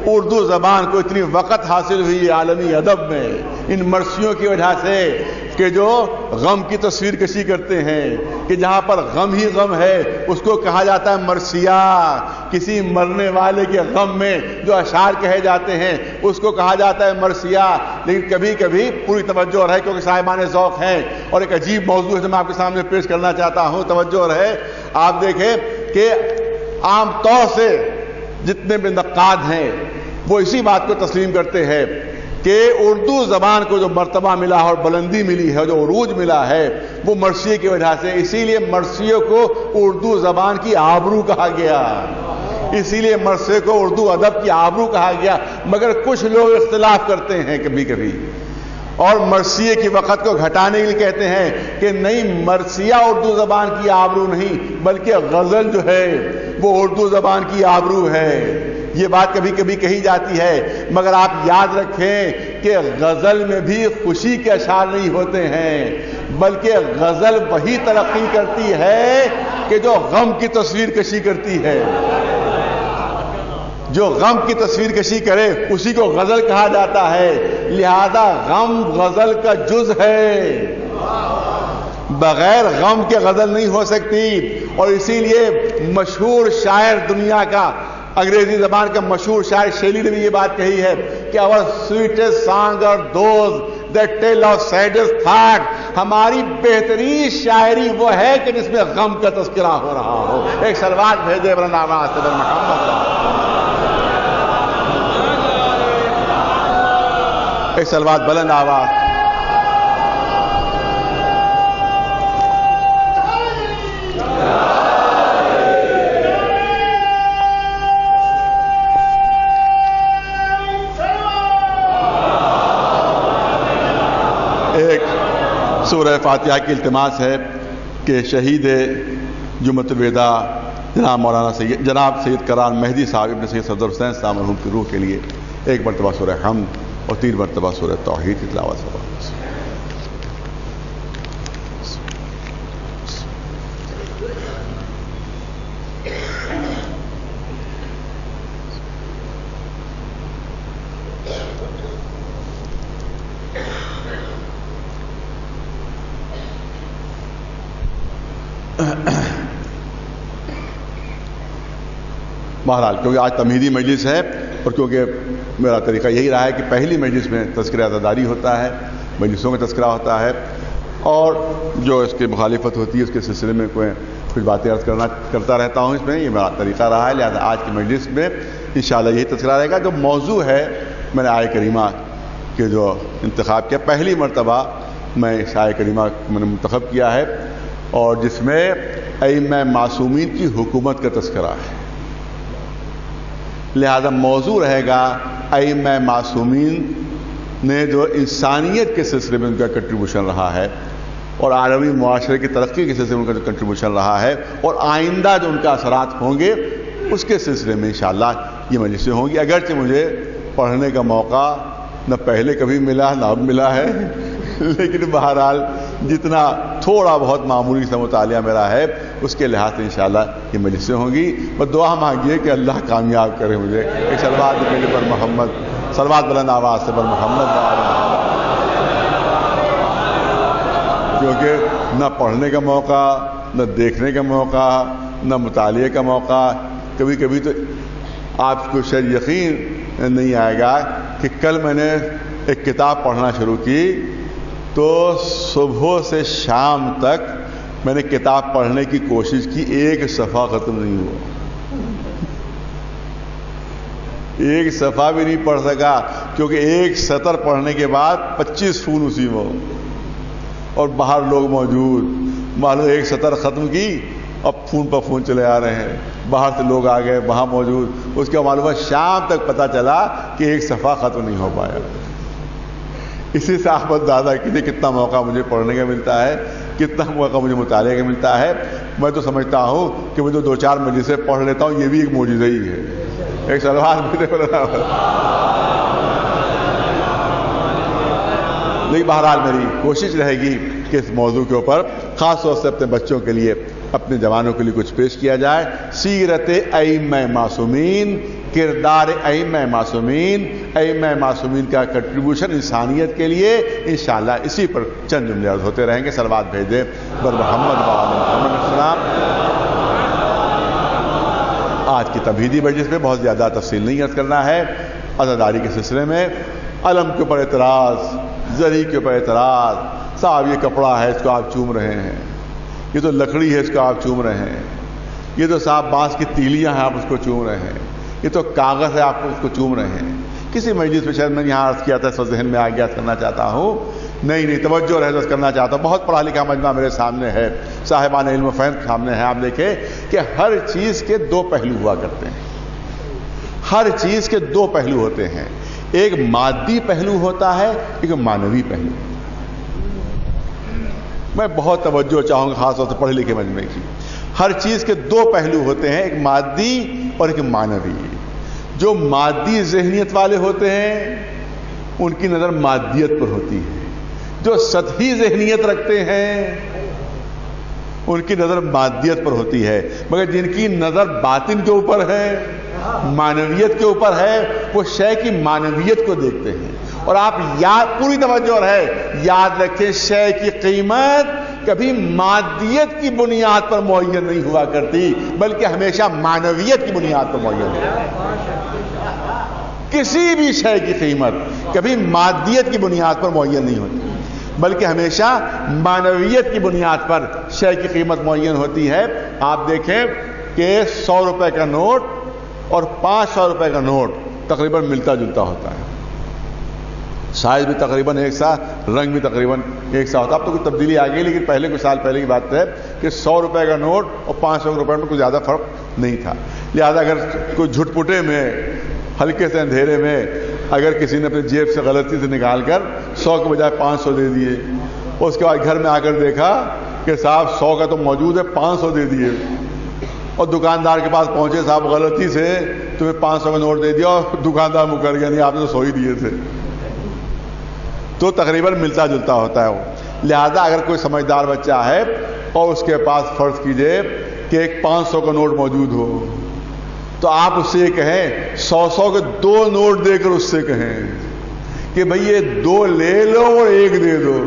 اردو زبان کو اتنی وقت حاصل ہوئی عالمی ادب میں، ان مرثیوں کی وجہ سے کہ جو غم کی تصویر کشی کرتے ہیں کہ جہاں پر غم ہی غم ہے اس کو کہا جاتا ہے مرثیہ۔ کسی مرنے والے کے غم میں جو اشعار کہے جاتے ہیں اس کو کہا جاتا ہے مرثیہ۔ لیکن کبھی کبھی پوری توجہ رہے کیونکہ صاحبان ذوق ہیں اور ایک عجیب موضوع ہے جو میں آپ کے سامنے پیش کرنا چاہتا ہوں، توجہ رہے۔ آپ دیکھیں کہ عام طور سے جتنے بھی نقاد ہیں وہ اسی بات کو تسلیم کرتے ہیں کہ اردو زبان کو جو مرتبہ ملا اور بلندی ملی ہے، جو عروج ملا ہے، وہ مرثیے کی وجہ سے۔ اسی لیے مرثیوں کو اردو زبان کی آبرو کہا گیا، اسی لیے مرثیے کو اردو ادب کی آبرو کہا گیا۔ مگر کچھ لوگ اختلاف کرتے ہیں کبھی کبھی اور مرثیے کی وقت کو گھٹانے کے لیے کہتے ہیں کہ نہیں، مرثیہ اردو زبان کی آبرو نہیں بلکہ غزل جو ہے وہ اردو زبان کی آبرو ہے۔ یہ بات کبھی کبھی کہی جاتی ہے، مگر آپ یاد رکھیں کہ غزل میں بھی خوشی کے اشعار نہیں ہوتے ہیں، بلکہ غزل وہی ترقی کرتی ہے کہ جو غم کی تصویر کشی کرتی ہے۔ جو غم کی تصویر کشی کرے اسی کو غزل کہا جاتا ہے، لہذا غم غزل کا جز ہے، بغیر غم کے غزل نہیں ہو سکتی۔ اور اسی لیے مشہور شاعر دنیا کا، انگریزی زبان کا مشہور شاعر شیلی نے بھی یہ بات کہی ہے کہ our sweetest songs are those that tell of saddest thought، ہماری بہترین شاعری وہ ہے کہ جس میں غم کا تذکرہ ہو رہا ہو۔ ایک صلوات بھیجے بلند آواز سے بر محمد، ایک صلوات بلند آواز۔ ایک سورہ فاتحہ کی التماس ہے کہ شہید جمعۃ الوداع جناب سید کران مہدی صاحب ابن سید صدر حسین صاحب مرحوم کی روح کے لیے ایک مرتبہ سورہ حمد اور 3 مرتبہ سورہ توحید کی تلاوت ہوا۔ بہرحال کیونکہ آج تمہیدی مجلس ہے اور کیونکہ میرا طریقہ یہی رہا ہے کہ پہلی مجلس میں تذکرہ عزاداری ہوتا ہے، مجلسوں میں تذکرہ ہوتا ہے، اور جو اس کی مخالفت ہوتی ہے اس کے سلسلے میں کچھ باتیں عرض کرتا رہتا ہوں۔ اس میں یہ میرا طریقہ رہا ہے، لہذا آج کی مجلس میں انشاءاللہ یہی تذکرہ رہے گا۔ جو موضوع ہے میں نے آیہ کریمہ کے جو انتخاب کیا، پہلی مرتبہ میں اس آیہ کریمہ میں نے منتخب کیا ہے، اور جس میں ائمہ معصومین کی حکومت کا تذکرہ ہے، لہذا موضوع رہے گا ائمہ معصومین نے جو انسانیت کے سلسلے میں ان کا کنٹریبیوشن رہا ہے، اور عالمی معاشرے کی ترقی کے سلسلے میں ان کا جو کنٹریبیوشن رہا ہے، اور آئندہ جو ان کا اثرات ہوں گے اس کے سلسلے میں انشاءاللہ یہ مجلسیں ہوں گی۔ اگرچہ مجھے پڑھنے کا موقع نہ پہلے کبھی ملا نہ اب ملا ہے، لیکن بہرحال جتنا تھوڑا بہت معمولی سا مطالعہ میرا ہے اس کے لحاظ سے انشاءاللہ یہ مجلسیں ہوں گی۔ بس دعا مانگیے کہ اللہ کامیاب کرے مجھے۔ ایک صلوات میرے پر محمد، صلوات بلند آواز سے پر محمد، کیونکہ نہ پڑھنے کا موقع، نہ دیکھنے کا موقع، نہ مطالعے کا موقع۔ کبھی کبھی تو آپ کو شاید یقین نہیں آئے گا کہ کل میں نے ایک کتاب پڑھنا شروع کی تو صبح سے شام تک میں نے کتاب پڑھنے کی کوشش کی، ایک صفحہ ختم نہیں ہوا، ایک صفحہ بھی نہیں پڑھ سکا، کیونکہ ایک سطر پڑھنے کے بعد 25 فون اسی میں ہو، اور باہر لوگ موجود، معلوم ایک سطر ختم کی اب فون پر فون چلے آ رہے ہیں، باہر سے لوگ آ گئے وہاں موجود، اس کا معلوم ہے شام تک پتہ چلا کہ ایک صفحہ ختم نہیں ہو پایا۔ اسی سے آفت زیادہ کسی کتنا موقع مجھے پڑھنے کا ملتا ہے، کتنا موقع مجھے مطالعے کا ملتا ہے۔ میں تو سمجھتا ہوں کہ میں جو 2-4 مجلسیں پڑھ لیتا ہوں یہ بھی ایک معجزہ ہی ہے۔ ایک سلوات بھی لیکن بہرحال میری کوشش رہے گی کہ اس موضوع کے اوپر خاص طور سے اپنے بچوں کے لیے، اپنے جوانوں کے لیے کچھ پیش کیا جائے۔ سیرت ائمہ معصومین، کردار ائمہ معصومین، ائمہ معصومین کا کنٹریبیوشن انسانیت کے لیے، انشاءاللہ اسی پر چند جملے عرض ہوتے رہیں گے۔ صلوات بھیجیں بر محمد وعلی محمد السلام۔ آج کی تمہیدی مجلس میں بہت زیادہ تفصیل نہیں عرض کرنا ہے۔ عزاداری کے سلسلے میں علم کے اوپر اعتراض، زری کے اوپر اعتراض، صاحب یہ کپڑا ہے اس کو آپ چوم رہے ہیں، یہ تو لکڑی ہے اس کو آپ چوم رہے ہیں، یہ تو صاحب بانس کی تیلیاں ہیں آپ اس کو چوم رہے ہیں، یہ تو کاغذ ہے آپ اس کو چوم رہے ہیں۔ کسی مجلس میں شاید میں یہاں عرض کیا تھا، اس وقت ذہن میں آ گیا کرنا چاہتا ہوں، نہیں توجہ رہے کرنا چاہتا ہوں۔ بہت پڑھا لکھا مجمع میرے سامنے ہے، صاحبان علم و فہم سامنے ہے۔ آپ دیکھیں کہ ہر چیز کے 2 پہلو ہوا کرتے ہیں، ہر چیز کے 2 پہلو ہوتے ہیں، ایک مادی پہلو ہوتا ہے، ایک معنوی پہلو۔ میں بہت توجہ چاہوں گا خاص طور سے پڑھے لکھے مجمع کی۔ ہر چیز کے 2 پہلو ہوتے ہیں، ایک مادی اور ایک معنوی۔ جو مادی ذہنیت والے ہوتے ہیں ان کی نظر مادیت پر ہوتی ہے، جو سطحی ذہنیت رکھتے ہیں ان کی نظر مادیت پر ہوتی ہے، مگر جن کی نظر باطن کے اوپر ہے، معنویت کے اوپر ہے، وہ شے کی معنویت کو دیکھتے ہیں۔ اور آپ پوری توجہ ہے، یاد رکھیں شے کی قیمت کبھی مادیت کی بنیاد پر معین نہیں ہوا کرتی، بلکہ ہمیشہ معنویت کی بنیاد پر معین ہوتی ہے۔ کسی بھی شے کی قیمت کبھی مادیت کی بنیاد پر معین نہیں ہوتی، بلکہ ہمیشہ معنویت کی بنیاد پر شے کی قیمت معین ہوتی ہے۔ آپ دیکھیں کہ 100 روپے کا نوٹ اور 500 روپے کا نوٹ تقریباً ملتا جلتا ہوتا ہے، سائز بھی تقریباً ایک سا، رنگ بھی تقریباً ایک سا ہوتا ہے۔ اب تو کوئی تبدیلی آ گئی، لیکن پہلے کچھ سال پہلے کی بات ہے کہ 100 روپے کا نوٹ اور 500 روپے میں کوئی زیادہ فرق نہیں تھا۔ لہذا اگر کوئی جھٹپٹے میں، ہلکے سے اندھیرے میں اگر کسی نے اپنی جیب سے غلطی سے نکال کر 100 کے بجائے 500 دے دیے، اس کے بعد گھر میں آ کر دیکھا کہ صاحب 100 کا تو موجود ہے، 500 دے دیے، اور دکاندار کے پاس پہنچے، صاحب غلطی سے تمہیں 500 کا نوٹ دے دیا، اور دکاندار مکر گیا، نہیں آپ نے تو 100 ہی دیے تھے، تو تقریباً ملتا جلتا ہوتا ہے وہ۔ لہذا اگر کوئی سمجھدار بچہ ہے اور اس کے پاس فرض کیجئے کہ ایک 500 کا نوٹ موجود ہو، تو آپ اس سے یہ کہیں، 100 کے 2 نوٹ دے کر اس سے کہیں کہ بھئی یہ 2 لے لو اور 1 دے دو۔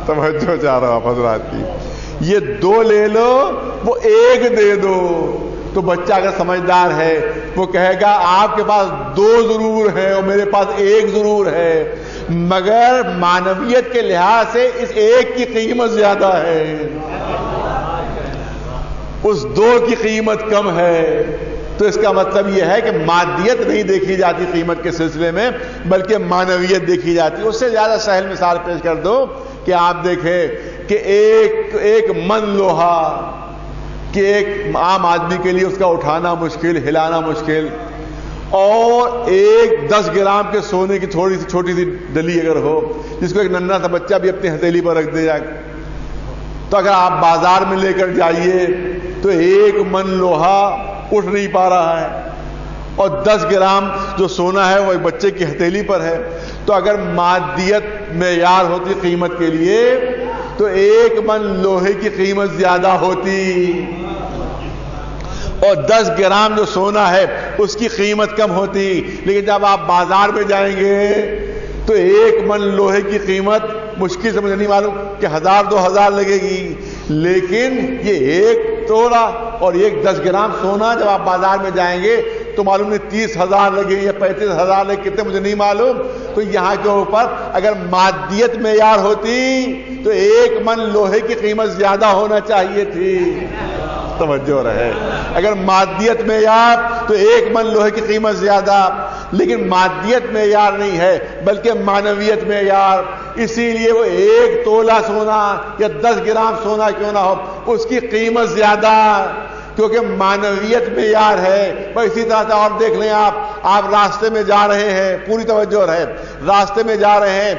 توجہ چاہ رہا ہوں حضرات کی، یہ 2 لے لو وہ 1 دے دو۔ تو بچہ اگر سمجھدار ہے وہ کہے گا آپ کے پاس 2 ضرور ہے اور میرے پاس 1 ضرور ہے، مگر معنویت کے لحاظ سے اس 1 کی قیمت زیادہ ہے، اس 2 کی قیمت کم ہے۔ تو اس کا مطلب یہ ہے کہ مادیت نہیں دیکھی جاتی قیمت کے سلسلے میں، بلکہ معنویت دیکھی جاتی۔ اس سے زیادہ سہل مثال پیش کر دو کہ آپ دیکھیں کہ ایک من لوہا کہ ایک عام آدمی کے لیے اس کا اٹھانا مشکل، ہلانا مشکل، اور ایک 10 گرام کے سونے کی تھوڑی سی چھوٹی سی ڈلی اگر ہو، جس کو ایک ننھا سا بچہ بھی اپنی ہتھیلی پر رکھ دے جائے، تو اگر آپ بازار میں لے کر جائیے تو 1 من لوہا اٹھ نہیں پا رہا ہے، اور 10 گرام جو سونا ہے وہ ایک بچے کی ہتھیلی پر ہے۔ تو اگر مادیت معیار ہوتی قیمت کے لیے تو 1 من لوہے کی قیمت زیادہ ہوتی، اور 10 گرام جو سونا ہے اس کی قیمت کم ہوتی۔ لیکن جب آپ بازار میں جائیں گے تو 1 من لوہے کی قیمت مشکل سے، مجھے نہیں معلوم کہ 1000-2000 لگے گی، لیکن یہ 1 تولا اور 10 گرام سونا جب آپ بازار میں جائیں گے تو معلوم نہیں 30,000 لگے یا 35,000 لگے، کتنے مجھے نہیں معلوم۔ تو یہاں کے اوپر اگر مادیت معیار ہوتی تو 1 من لوہے کی قیمت زیادہ ہونا چاہیے تھی۔ توجہ رہے، اگر مادیت معیار تو 1 من لوہے کی قیمت زیادہ، لیکن مادیت معیار نہیں ہے بلکہ معنویت معیار، اسی لیے وہ 1 تولا سونا یا 10 گرام سونا کیوں نہ ہو اس کی قیمت زیادہ، کیونکہ معنویت معیار ہے۔ بس اسی طرح سے اور دیکھ لیں، آپ راستے میں جا رہے ہیں، پوری توجہ رہے، راستے میں جا رہے ہیں،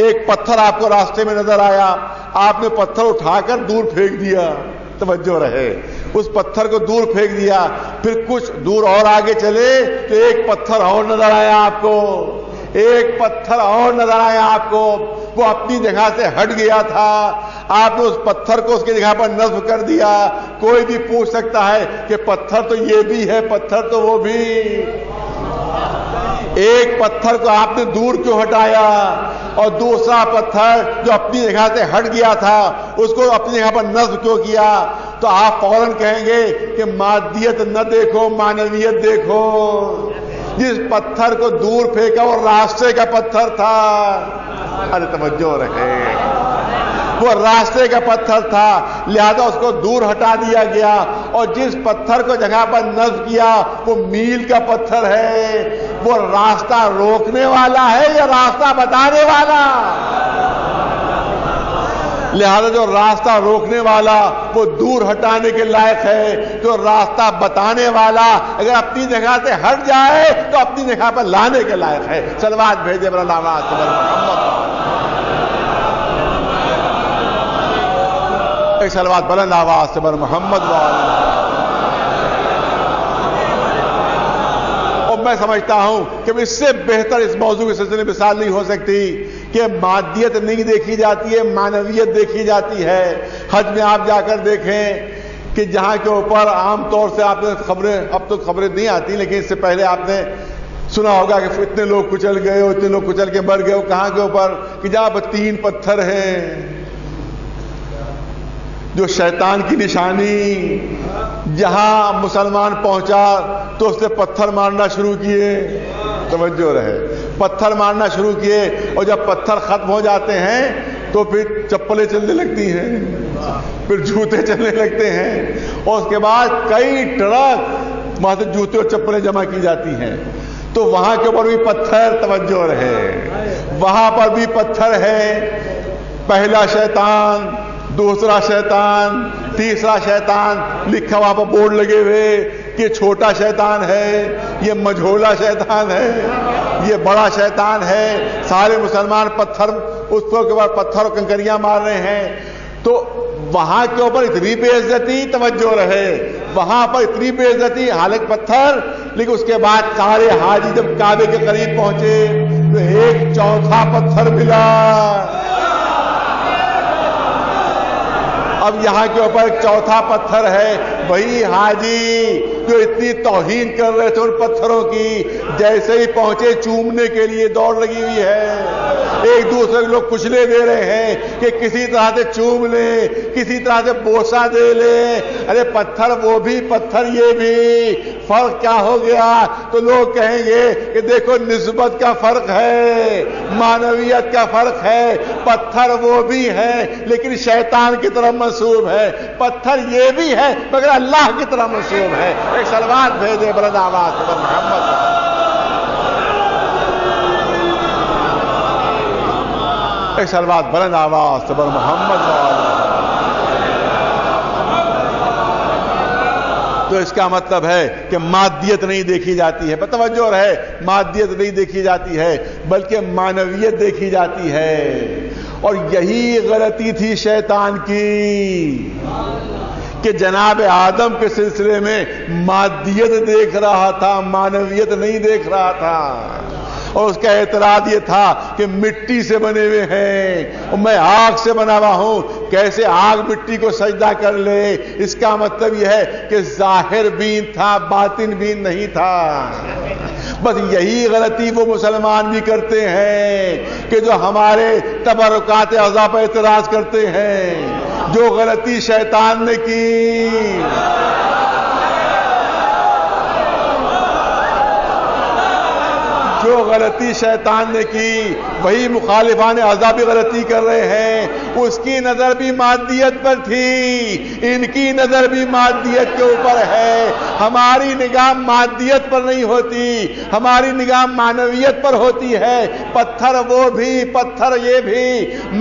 ایک پتھر آپ کو راستے میں نظر آیا، آپ نے پتھر اٹھا کر دور پھینک دیا، توجہ رہے، اس پتھر کو دور پھینک دیا، پھر کچھ دور اور آگے چلے تو ایک پتھر اور نظر آیا آپ کو، ایک پتھر اور نظر آیا آپ کو، وہ اپنی جگہ سے ہٹ گیا تھا، آپ نے اس پتھر کو اس کی جگہ پر نصب کر دیا۔ کوئی بھی پوچھ سکتا ہے کہ پتھر تو یہ بھی ہے، پتھر تو وہ بھی، ایک پتھر کو آپ نے دور کیوں ہٹایا، اور دوسرا پتھر جو اپنی جگہ سے ہٹ گیا تھا اس کو اپنی جگہ پر نصب کیوں کیا؟ تو آپ فوراً کہیں گے کہ مادیت نہ دیکھو، معنویت دیکھو۔ جس پتھر کو دور پھینکا وہ راستے کا پتھر تھا، ارے توجہ رہے، وہ راستے کا پتھر تھا، لہذا اس کو دور ہٹا دیا گیا، اور جس پتھر کو جگہ پر نصب کیا وہ میل کا پتھر ہے، وہ راستہ روکنے والا ہے یا راستہ بتانے والا؟ لہذا جو راستہ روکنے والا وہ دور ہٹانے کے لائق ہے، جو راستہ بتانے والا اگر اپنی جگہ سے ہٹ جائے تو اپنی جگہ پر لانے کے لائق ہے۔ صلوات بھیجے بر اللہ محمد، ایک صلوات بلند آواز سے بر محمد۔ میں سمجھتا ہوں کہ اس سے بہتر اس موضوع کے سلسلے میں مثال نہیں ہو سکتی کہ مادیت نہیں دیکھی جاتی ہے، معنویت دیکھی جاتی ہے۔ حج میں آپ جا کر دیکھیں کہ جہاں کے اوپر عام طور سے آپ نے خبریں، اب تو خبریں نہیں آتی لیکن اس سے پہلے آپ نے سنا ہوگا کہ اتنے لوگ کچل گئے، اتنے لوگ کچل کے مر گئے، کہاں کے اوپر کہ جہاں پر 3 پتھر ہیں، جو شیطان کی نشانی، جہاں مسلمان پہنچا تو اس نے پتھر مارنا شروع کیے، توجہ رہے، پتھر مارنا شروع کیے، اور جب پتھر ختم ہو جاتے ہیں تو پھر چپلیں چلنے لگتی ہیں، پھر جوتے چلنے لگتے ہیں، اور اس کے بعد کئی ٹرک وہاں سے جوتے اور چپلیں جمع کی جاتی ہیں۔ تو وہاں کے اوپر بھی پتھر، توجہ رہے، وہاں پر بھی پتھر ہے، پہلا شیطان، دوسرا شیطان، تیسرا شیطان، لکھا وہاں پر بورڈ لگے ہوئے کہ چھوٹا شیطان ہے، یہ مجھولا شیطان ہے، یہ بڑا شیطان ہے۔ سارے مسلمان پتھر اس کے اوپر پتھر اور کنکریاں مار رہے ہیں۔ تو وہاں کے اوپر اتنی بے عزتی، توجہ رہے، وہاں پر اتنی بے عزتی، حالانکہ پتھر، لیکن اس کے بعد سارے حاجی جب کعبے کے قریب پہنچے تو ایک چوتھا پتھر ملا۔ اب یہاں کے اوپر ایک چوتھا پتھر ہے، وہی حاجی جو اتنی توہین کر رہے تھے ان پتھروں کی، جیسے ہی پہنچے چومنے کے لیے دوڑ لگی ہوئی ہے، ایک دوسرے کو لوگ کچلے دے رہے ہیں کہ کسی طرح سے چوم لیں، کسی طرح سے بوسہ دے لیں۔ ارے پتھر وہ بھی، پتھر یہ بھی، فرق کیا ہو گیا؟ تو لوگ کہیں گے کہ دیکھو نسبت کا فرق ہے، معنویت کا فرق ہے، پتھر وہ بھی ہے لیکن شیطان کی طرف منسوب ہے، پتھر یہ بھی ہے مگر اللہ کی طرف منسوب ہے۔ ایک صلوات بھیجے بلند آواز پر محمد، ایک صلوات بلند آواز پر محمد۔ تو اس کا مطلب ہے کہ مادیت نہیں دیکھی جاتی ہے، توجہ رہے، مادیت نہیں دیکھی جاتی ہے بلکہ معنویت دیکھی جاتی ہے۔ اور یہی غلطی تھی شیطان کی کہ جناب آدم کے سلسلے میں مادیت دیکھ رہا تھا، معنویت نہیں دیکھ رہا تھا، اور اس کا اعتراض یہ تھا کہ مٹی سے بنے ہوئے ہیں اور میں آگ سے بنا ہوا ہوں، کیسے آگ مٹی کو سجدہ کر لے؟ اس کا مطلب یہ ہے کہ ظاہر بین تھا، باطن بین نہیں تھا۔ بس یہی غلطی وہ مسلمان بھی کرتے ہیں کہ جو ہمارے تبرکات اعضاء پر اعتراض کرتے ہیں، جو غلطی شیطان نے کی، جو غلطی شیطان نے کی وہی مخالفان اعضاء بھی غلطی کر رہے ہیں۔ اس کی نظر بھی مادیت پر تھی، ان کی نظر بھی مادیت کے اوپر ہے۔ ہماری نگاہ مادیت پر نہیں ہوتی، ہماری نگاہ معنویت پر ہوتی ہے۔ پتھر وہ بھی، پتھر یہ بھی،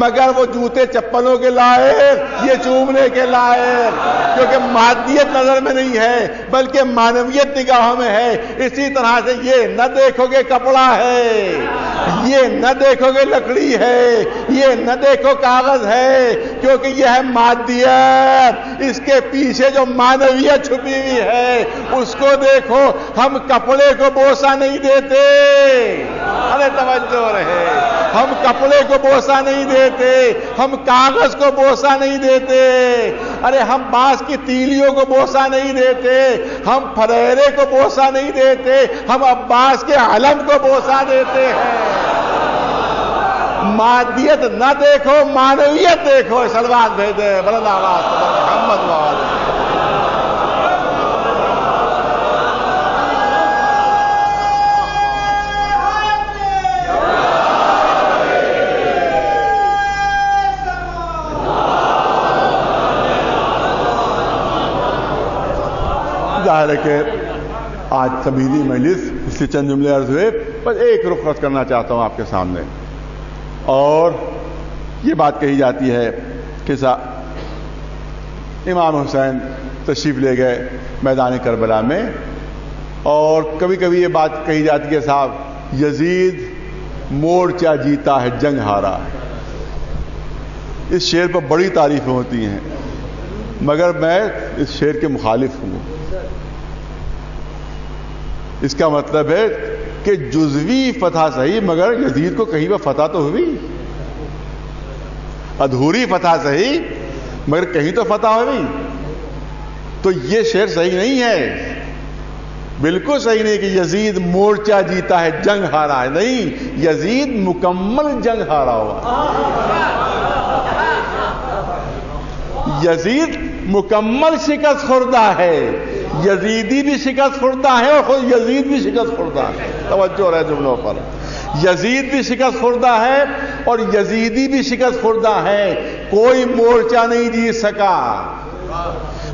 مگر وہ جوتے چپلوں کے لائق، یہ چومنے کے لائق، کیونکہ مادیت نظر میں نہیں ہے بلکہ معنویت نگاہوں میں ہے۔ اسی طرح سے یہ نہ دیکھو گے کپڑا ہے، یہ نہ دیکھو گے لکڑی ہے، یہ نہ دیکھو کاغذ ہے، کیونکہ یہ ہے مادیت، اس کے پیچھے جو معنویت چھپی ہوئی ہے اس کو دیکھو۔ ہم کپڑے کو بوسہ نہیں دیتے، ارے توجہ رہے، ہم کپڑے کو بوسہ نہیں دیتے، ہم کاغذ کو بوسہ نہیں دیتے، ارے ہم بانس کی تیلیوں کو بوسہ نہیں دیتے، ہم پھریرے کو بوسہ نہیں دیتے، ہم عباس کے علم کو بوسہ دیتے ہیں۔ مادیت نہ دیکھو، معنویت دیکھو۔ صلوات بھیجے بلند آواز پر محمد وآلہ۔ ظاہر ہے کہ آج تمیزی مجلس اس لیے چند جملے عرض ہوئے، بس ایک رخ کرنا چاہتا ہوں آپ کے سامنے، اور یہ بات کہی جاتی ہے کہ امام حسین تشریف لے گئے میدان کربلا میں، اور کبھی کبھی یہ بات کہی جاتی ہے صاحب یزید مورچہ جیتا ہے جنگ ہارا۔ اس شعر پر بڑی تعریفیں ہوتی ہیں مگر میں اس شعر کے مخالف ہوں۔ اس کا مطلب ہے کہ جزوی فتح صحیح مگر یزید کو کہیں پر فتح تو ہوئی، ادھوری فتح صحیح مگر کہیں تو فتح ہوئی. تو یہ شعر صحیح نہیں ہے، بالکل صحیح نہیں کہ یزید مورچہ جیتا ہے جنگ ہارا ہے. نہیں، یزید مکمل جنگ ہارا ہوا، یزید مکمل شکست خوردہ ہے. یزیدی بھی شکست خوردہ ہے اور خود یزید بھی شکست خوردہ ہے. توجہ رہے جملوں پر. یزید بھی شکست خوردہ ہے اور یزیدی بھی شکست خوردہ ہے. کوئی مورچہ نہیں جیت سکا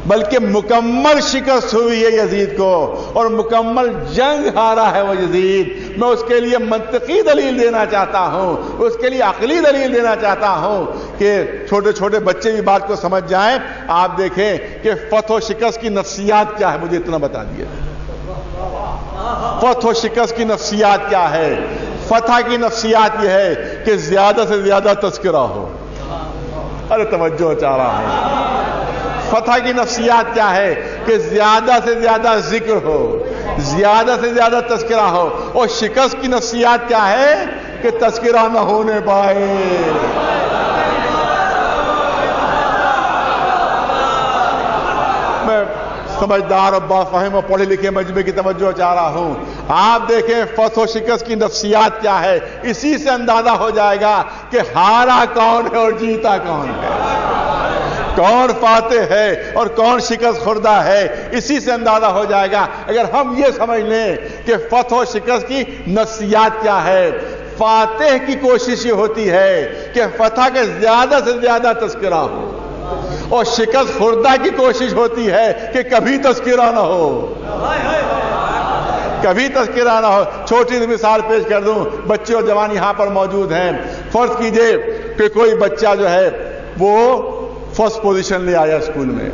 بلکہ مکمل شکست ہوئی ہے یزید کو اور مکمل جنگ ہارا ہے وہ یزید. میں اس کے لیے منطقی دلیل دینا چاہتا ہوں، اس کے لیے عقلی دلیل دینا چاہتا ہوں کہ چھوٹے چھوٹے بچے بھی بات کو سمجھ جائیں. آپ دیکھیں کہ فتح و شکست کی نفسیات کیا ہے، مجھے اتنا بتا دیے. فتح و شکست کی نفسیات کیا ہے؟ فتح کی نفسیات یہ ہے کہ زیادہ سے زیادہ تذکرہ ہو. ارے توجہ چاہ رہا ہوں. فتح کی نفسیات کیا ہے کہ زیادہ سے زیادہ ذکر ہو، زیادہ سے زیادہ تذکرہ ہو. اور شکست کی نفسیات کیا ہے کہ تذکرہ نہ ہونے پائے. میں سمجھدار اور بافہم اور پڑھے لکھے مجمع کی توجہ چاہ رہا ہوں. آپ دیکھیں فتح و شکست کی نفسیات کیا ہے، اسی سے اندازہ ہو جائے گا کہ ہارا کون ہے اور جیتا کون ہے، کون فاتح ہے اور کون شکست خوردہ ہے. اسی سے اندازہ ہو جائے گا. اگر ہم یہ سمجھ لیں کہ فتح و شکست کی نفسیات کیا ہے، فاتح کی کوشش یہ ہوتی ہے کہ فتح کے زیادہ سے زیادہ تذکرہ ہو اور شکست خوردہ کی کوشش ہوتی ہے کہ کبھی تذکرہ نہ ہو، کبھی تذکرہ نہ ہو. چھوٹی سی مثال پیش کر دوں، بچے اور جوان یہاں پر موجود ہیں. فرض کیجئے کہ کوئی بچہ جو ہے وہ فرسٹ پوزیشن لے آیا اسکول میں،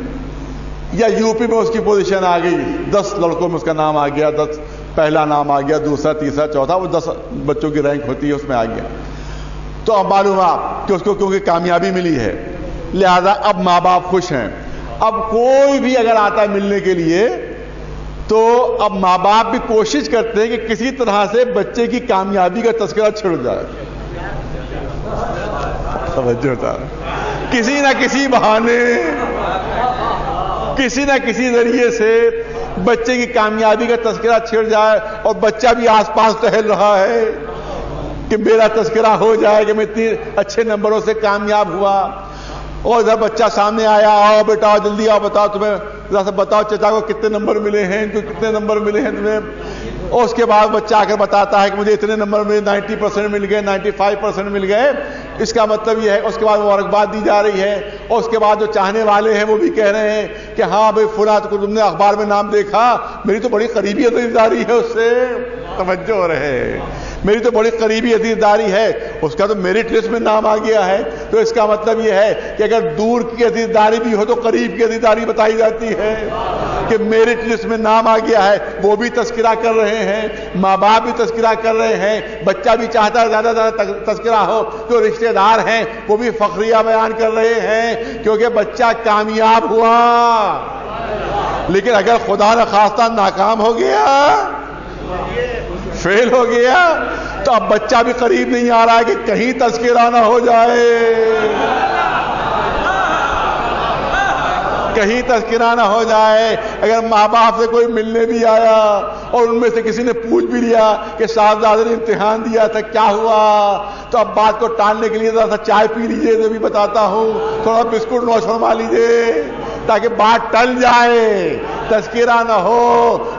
یا یو پی میں اس کی پوزیشن آ گئی، 10 لڑکوں میں اس کا نام آ گیا، 10 پہلا نام آ گیا، دوسرا تیسرا چوتھا، وہ 10 بچوں کی رینک ہوتی ہے اس میں آ گیا. تو اب معلوم آپ کہ اس کو کیونکہ کامیابی ملی ہے لہذا اب ماں باپ خوش ہیں. اب کوئی بھی اگر آتا ہے ملنے کے لیے تو اب ماں باپ بھی کوشش کرتے ہیں کہ کسی طرح سے بچے کی کامیابی کا تذکرہ چھڑ جائے. توجہ ہوتا ہے، کسی نہ کسی بہانے، کسی نہ کسی ذریعے سے بچے کی کامیابی کا تذکرہ چھڑ جائے اور بچہ بھی آس پاس ٹہل رہا ہے کہ میرا تذکرہ ہو جائے کہ میں اتنے اچھے نمبروں سے کامیاب ہوا. اور ادھر بچہ سامنے آیا، آؤ بیٹا جلدی آؤ، بتاؤ تمہیں ذرا سا بتاؤ چچا کو کتنے نمبر ملے ہیں، ان کو کتنے نمبر ملے ہیں تمہیں. اور اس کے بعد بچہ آ کر بتاتا ہے کہ مجھے اتنے نمبر ملے، 90% مل گئے، 95% مل گئے. اس کا مطلب یہ ہے اس کے بعد مبارکباد دی جا رہی ہے. اور اس کے بعد جو چاہنے والے ہیں وہ بھی کہہ رہے ہیں کہ ہاں بھائی فلاں تو تم نے اخبار میں نام دیکھا، میری تو بڑی قریبی عزیزداری ہے اس سے. توجہ رہے، میری تو بڑی قریبی عزیزداری ہے، اس کا تو میرٹ لسٹ میں نام آ گیا ہے. تو اس کا مطلب یہ ہے کہ اگر دور کی عزیزداری بھی ہو تو قریب کی عزیزداری بتائی جاتی ہے کہ میرٹ لسٹ میں نام آ گیا ہے. وہ بھی تذکرہ کر رہے ہیں، ماں باپ بھی تذکرہ کر رہے ہیں، بچہ بھی چاہتا ہے زیادہ زیادہ تذکرہ ہو. جو رشتہ دار ہیں وہ بھی فخریہ بیان کر رہے ہیں کیونکہ بچہ کامیاب ہوا. لیکن اگر خدا نہ خواستہ ناکام ہو گیا، فیل ہو گیا، تو اب بچہ بھی قریب نہیں آ رہا ہے کہ کہیں تذکرہ نہ ہو جائے، کہیں تذکرہ نہ ہو جائے. اگر ماں باپ سے کوئی ملنے بھی آیا اور ان میں سے کسی نے پوچھ بھی لیا کہ صاحبزادے نے امتحان دیا تھا کیا ہوا، تو اب بات کو ٹالنے کے لیے ذرا سا چائے پی لیجئے، تو بھی بتاتا ہوں، تھوڑا بسکٹ نوش فرما لیجئے تاکہ بات ٹل جائے، تذکرہ نہ ہو.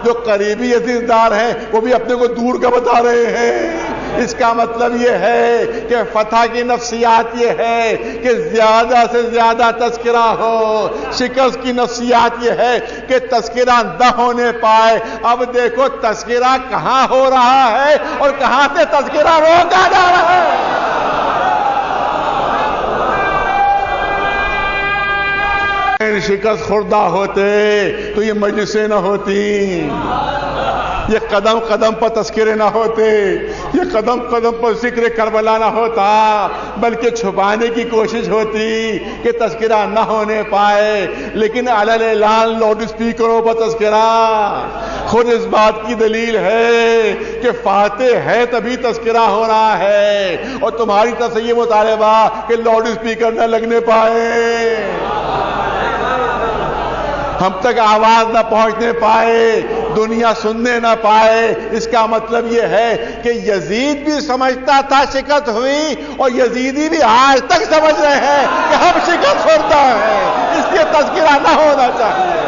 جو قریبی عزیزدار ہیں وہ بھی اپنے کو دور کا بتا رہے ہیں. اس کا مطلب یہ ہے کہ فتح کی نفسیات یہ ہے کہ زیادہ سے زیادہ تذکرہ ہو. شکست کی نفسیات یہ ہے کہ تذکرہ نہ ہونے پائے. اب دیکھو تذکرہ کہاں ہو رہا ہے اور کہاں سے تذکرہ روکا جا رہا ہے. شکست خوردہ ہوتے تو یہ مجلسیں نہ ہوتی، یہ قدم قدم پر تذکرے نہ ہوتے، یہ قدم قدم پر ذکر کربلا نہ ہوتا، بلکہ چھپانے کی کوشش ہوتی کہ تذکرہ نہ ہونے پائے، لیکن علل اعلان لاؤڈ اسپیکروں پر تذکرہ خود اس بات کی دلیل ہے کہ فاتح ہے تبھی تذکرہ ہو رہا ہے، اور تمہاری طرف سے یہ مطالبہ کہ لاؤڈ اسپیکر نہ لگنے پائے، ہم تک آواز نہ پہنچنے پائے، دنیا سننے نہ پائے، اس کا مطلب یہ ہے کہ یزید بھی سمجھتا تھا شکست ہوئی، اور یزیدی بھی آج تک سمجھ رہے ہیں کہ ہم شکست ہوتا ہے، اس لیے تذکرہ نہ ہونا چاہیے۔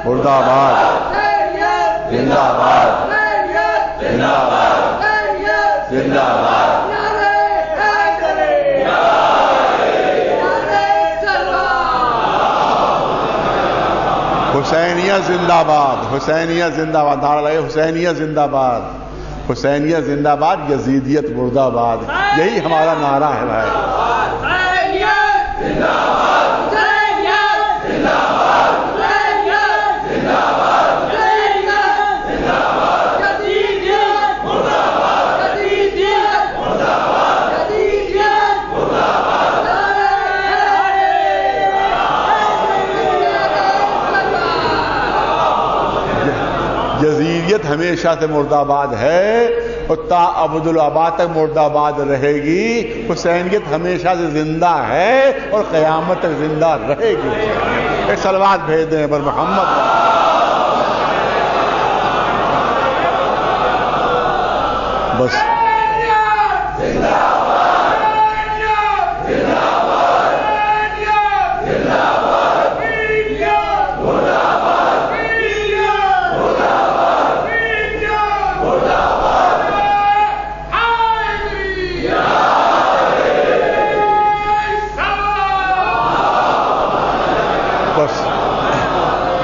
مرد آباد، زندہ آباد، زندہ آباد، زندہ آباد۔ حسینیہ زندہ باد، حسینیہ زندہ باد، نعرہ لگائے حسینیہ زندہ باد، حسینیہ زندہ باد، یزیدیت مرد آباد، یہی ہمارا نعرہ ہے بھائی۔ یزیدیت ہمیشہ سے مرد آباد ہے اور تا ابدالآباد تک مرد آباد رہے گی، حسینیت ہمیشہ سے زندہ ہے اور قیامت تک زندہ رہے گی۔ ایک صلوات بھیج دیں پر محمد۔ بس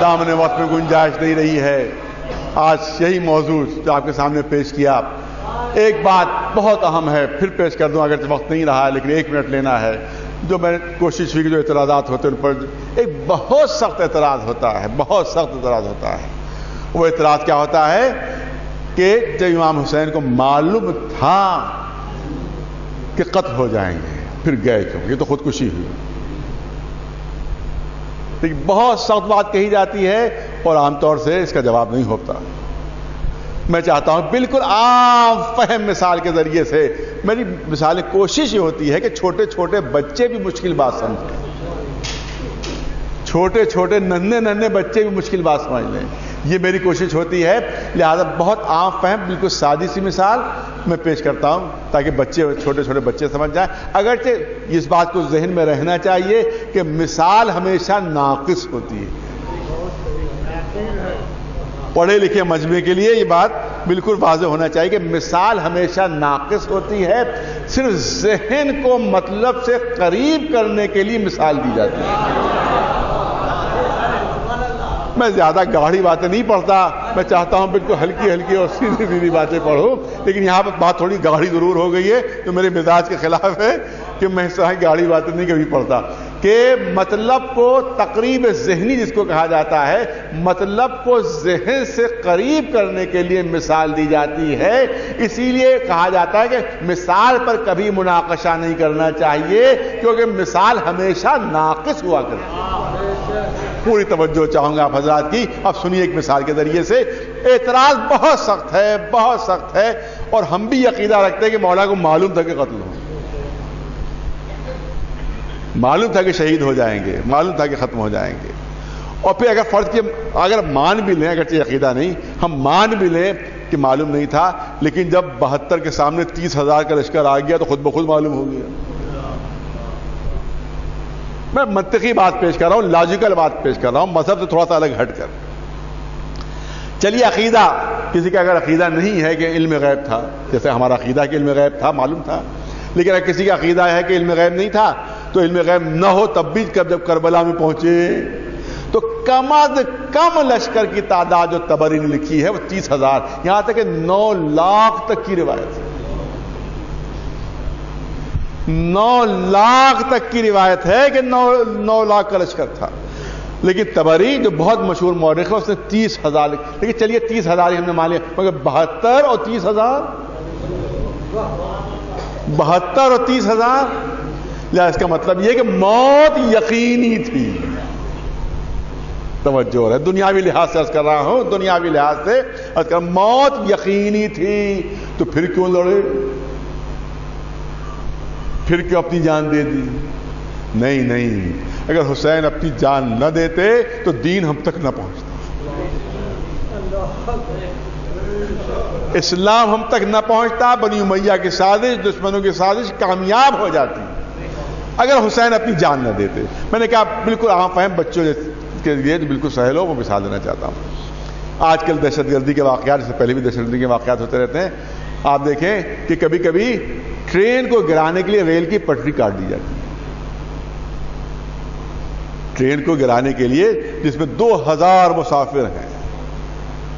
دامن وقت میں گنجائش نہیں رہی ہے، آج یہی موضوع جو آپ کے سامنے پیش کیا۔ ایک بات بہت اہم ہے، پھر پیش کر دوں اگرچہ وقت نہیں رہا ہے، لیکن 1 منٹ لینا ہے۔ جو میں نے کوشش کی کہ جو اعتراضات ہوتے ہیں ان پر ایک بہت سخت اعتراض ہوتا ہے، بہت سخت اعتراض ہوتا ہے۔ وہ اعتراض کیا ہوتا ہے کہ جب امام حسین کو معلوم تھا کہ قتل ہو جائیں گے پھر گئے کیوں؟ یہ تو خودکشی ہوئی۔ لیکن بہت سخت بات کہی جاتی ہے اور عام طور سے اس کا جواب نہیں ہوتا۔ میں چاہتا ہوں بالکل عام فہم مثال کے ذریعے سے، میری مثال کوشش یہ ہوتی ہے کہ چھوٹے چھوٹے بچے بھی مشکل بات سمجھیں، چھوٹے چھوٹے ننھے بچے بھی مشکل بات سمجھ لیں، یہ میری کوشش ہوتی ہے۔ لہذا بہت عام فہم بالکل سادی سی مثال میں پیش کرتا ہوں تاکہ بچے، چھوٹے چھوٹے بچے سمجھ جائیں۔ اگرچہ اس بات کو ذہن میں رہنا چاہیے کہ مثال ہمیشہ ناقص ہوتی ہے۔ پڑھے لکھے مجمع کے لیے یہ بات بالکل واضح ہونا چاہیے کہ مثال ہمیشہ ناقص ہوتی ہے، صرف ذہن کو مطلب سے قریب کرنے کے لیے مثال دی جاتی ہے۔ میں زیادہ گاڑھی باتیں نہیں پڑھتا، میں چاہتا ہوں بالکل ہلکی ہلکی اور سیدھی سیدھی باتیں پڑھوں، لیکن یہاں پر بات تھوڑی گاڑھی ضرور ہو گئی ہے جو میرے مزاج کے خلاف ہے کہ میں اس طرح کی گاڑھی باتیں نہیں کبھی پڑھتا۔ کہ مطلب کو تقریب ذہنی جس کو کہا جاتا ہے، مطلب کو ذہن سے قریب کرنے کے لیے مثال دی جاتی ہے۔ اسی لیے کہا جاتا ہے کہ مثال پر کبھی مناقشہ نہیں کرنا چاہیے، کیونکہ مثال ہمیشہ ناقص ہوا کرتی ہے۔ پوری توجہ چاہوں گا آپ حضرات کی، اب سنیے ایک مثال کے ذریعے سے۔ اعتراض بہت سخت ہے، بہت سخت ہے، اور ہم بھی عقیدہ رکھتے ہیں کہ مولا کو معلوم تھا کہ قتل ہو، معلوم تھا کہ شہید ہو جائیں گے، معلوم تھا کہ ختم ہو جائیں گے۔ اور پھر اگر فرض کے اگر مان بھی لیں، اگرچہ عقیدہ نہیں، ہم مان بھی لیں کہ معلوم نہیں تھا، لیکن جب 72 کے سامنے 30,000 کا لشکر آ گیا تو خود بخود معلوم ہو گیا۔ میں منطقی بات پیش کر رہا ہوں، لاجیکل بات پیش کر رہا ہوں، مذہب سے تھوڑا سا الگ ہٹ کر۔ چلیے عقیدہ، کسی کا اگر عقیدہ نہیں ہے کہ علم غیب تھا، جیسے ہمارا عقیدہ کہ علم غیب تھا، معلوم تھا، لیکن اگر کسی کا عقیدہ ہے کہ علم غیب نہیں تھا تو علم غیب نہ ہو تب بھی جب کربلا میں پہنچے تو کم از کم لشکر کی تعداد جو طبری نے لکھی ہے وہ 30,000، یہاں تک کہ 9 لاکھ تک کی روایت ہے۔ 9 لاکھ تک کی روایت ہے کہ 9 لاکھ کا لشکر تھا. لیکن تبری جو بہت مشہور مورخ ہے اس نے 30,000، لیکن چلیے 30,000 ہی ہم نے مان لیا، مگر 72 اور 30,000، 72 اور 30,000، لہذا اس کا مطلب یہ کہ موت یقینی تھی. توجہ ہے، دنیاوی لحاظ سے عرض کر رہا ہوں، دنیاوی لحاظ سے عرض کر رہا ہوں، موت یقینی تھی. تو پھر کیوں لڑے؟ پھر کیوں اپنی جان دے دی؟ نہیں، اگر حسین اپنی جان نہ دیتے تو دین ہم تک نہ پہنچتا، اسلام ہم تک نہ پہنچتا. بنی امیہ کی سازش، دشمنوں کی سازش کامیاب ہو جاتی اگر حسین اپنی جان نہ دیتے. میں نے کہا بالکل عام فہم بچوں کے لیے جو بالکل سہل ہو وہ مثال دینا چاہتا ہوں. آج کل دہشت گردی کے واقعات، جس سے پہلے بھی دہشت گردی کے واقعات ہوتے رہتے ہیں، آپ دیکھیں کہ کبھی کبھی ٹرین کو گرانے کے لیے ریل کی پٹری کاٹ دی جاتی ہے. ٹرین کو گرانے کے لیے جس میں 2000 مسافر ہیں،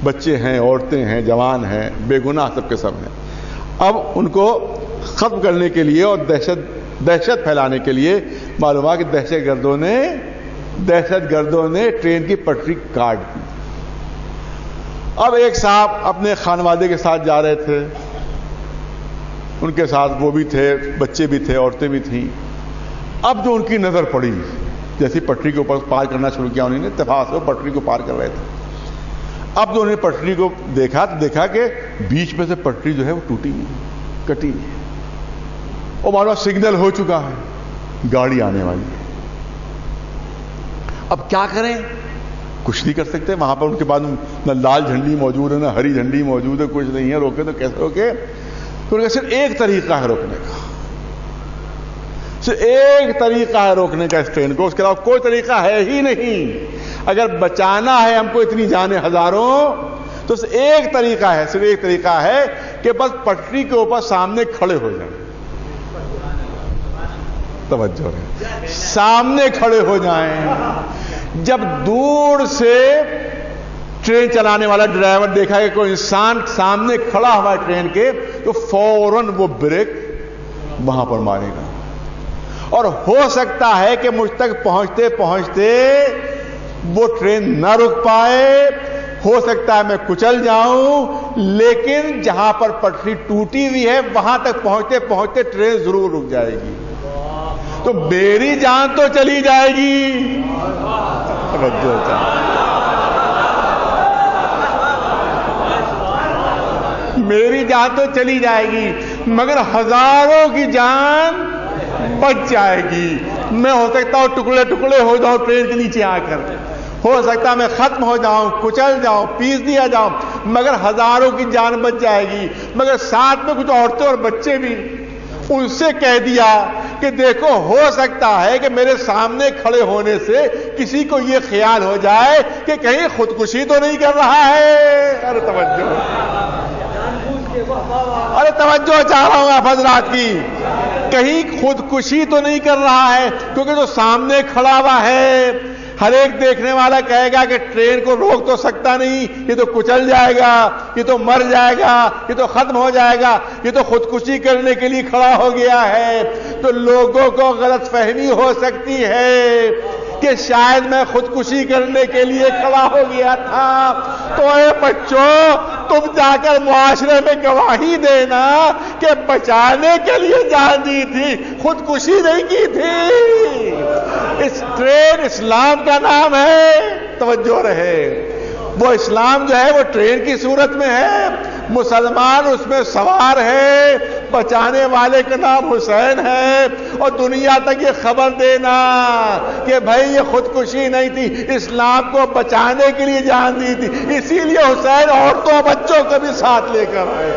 بچے ہیں، عورتیں ہیں، جوان ہیں، بے گناہ سب کے سب ہیں. اب ان کو ختم کرنے کے لیے اور دہشت پھیلانے کے لیے معلوم ہوا کہ دہشت گردوں نے ٹرین کی پٹری کاٹ دی. اب ایک صاحب اپنے خانوادے کے ساتھ جا رہے تھے، ان کے ساتھ وہ بھی تھے، بچے بھی تھے، عورتیں بھی تھیں. اب جو ان کی نظر پڑی، جیسی پٹری کے اوپر پار کرنا شروع کیا، انہوں نے اتفاق سے پٹری کو پار کر رہے تھے. اب جو انہوں نے پٹری کو دیکھا تو دیکھا کہ بیچ میں سے پٹری جو ہے وہ ٹوٹی ہوئی، کٹی ہوئی، اور معلوم سگنل ہو چکا ہے، گاڑی آنے والی ہے. اب کیا کریں؟ کچھ نہیں کر سکتے. وہاں پر ان کے بعد نہ لال جھنڈی موجود ہے، نہ ہری جھنڈی موجود ہے، کچھ نہیں ہے. روکے تو کیسے روکے؟ تو صرف ایک طریقہ ہے روکنے کا، صرف ایک طریقہ ہے روکنے کا اس ٹرین کو، اس کے علاوہ کوئی طریقہ ہے ہی نہیں. اگر بچانا ہے ہم کو اتنی جانیں ہزاروں، تو صرف ایک طریقہ ہے کہ بس پٹری کے اوپر سامنے کھڑے ہو جائیں. توجہ ہے، سامنے کھڑے ہو جائیں. جب دور سے ٹرین چلانے والا ڈرائیور دیکھا کہ کوئی انسان سامنے کھڑا ہوا ہے ٹرین کے، تو فوراً وہ بریک وہاں پر مارے گا. اور ہو سکتا ہے کہ مجھ تک پہنچتے پہنچتے وہ ٹرین نہ رک پائے، ہو سکتا ہے میں کچل جاؤں، لیکن جہاں پر پٹری ٹوٹی ہوئی ہے وہاں تک پہنچتے پہنچتے ٹرین ضرور رک جائے گی. تو میری جان تو چلی جائے گی، میری جان تو چلی جائے گی، مگر ہزاروں کی جان بچ جائے گی. میں ہو سکتا ہوں ٹکڑے ٹکڑے ہو جاؤں ٹرین کے نیچے آ کر، ہو سکتا ہے میں ختم ہو جاؤں، کچل جاؤں، پیس دیا جاؤں، مگر ہزاروں کی جان بچ جائے گی. مگر ساتھ میں کچھ عورتیں اور بچے بھی، ان سے کہہ دیا کہ دیکھو ہو سکتا ہے کہ میرے سامنے کھڑے ہونے سے کسی کو یہ خیال ہو جائے کہ کہیں خودکشی تو نہیں کر رہا ہے. ارے توجہ چاہ رہا ہوں آپ حضرات کی، کہیں خودکشی تو نہیں کر رہا ہے، کیونکہ جو سامنے کھڑا ہوا ہے ہر ایک دیکھنے والا کہے گا کہ ٹرین کو روک تو سکتا نہیں، یہ تو کچل جائے گا، یہ تو مر جائے گا، یہ تو ختم ہو جائے گا، یہ تو خودکشی کرنے کے لیے کھڑا ہو گیا ہے. تو لوگوں کو غلط فہمی ہو سکتی ہے کہ شاید میں خودکشی کرنے کے لیے کھڑا ہو گیا تھا. تو اے بچوں، تم جا کر معاشرے میں گواہی دینا کہ بچانے کے لیے جان دی تھی، خودکشی نہیں کی تھی. اس ٹرین اسلام کا نام ہے، توجہ رہے. وہ اسلام جو ہے وہ ٹرین کی صورت میں ہے، مسلمان اس میں سوار ہے، بچانے والے کا نام حسین ہے. اور دنیا تک یہ خبر دینا کہ بھائی یہ خودکشی نہیں تھی، اسلام کو بچانے کے لیے جان دی تھی، اسی لیے حسین عورتوں بچوں کو بھی ساتھ لے کر آئے.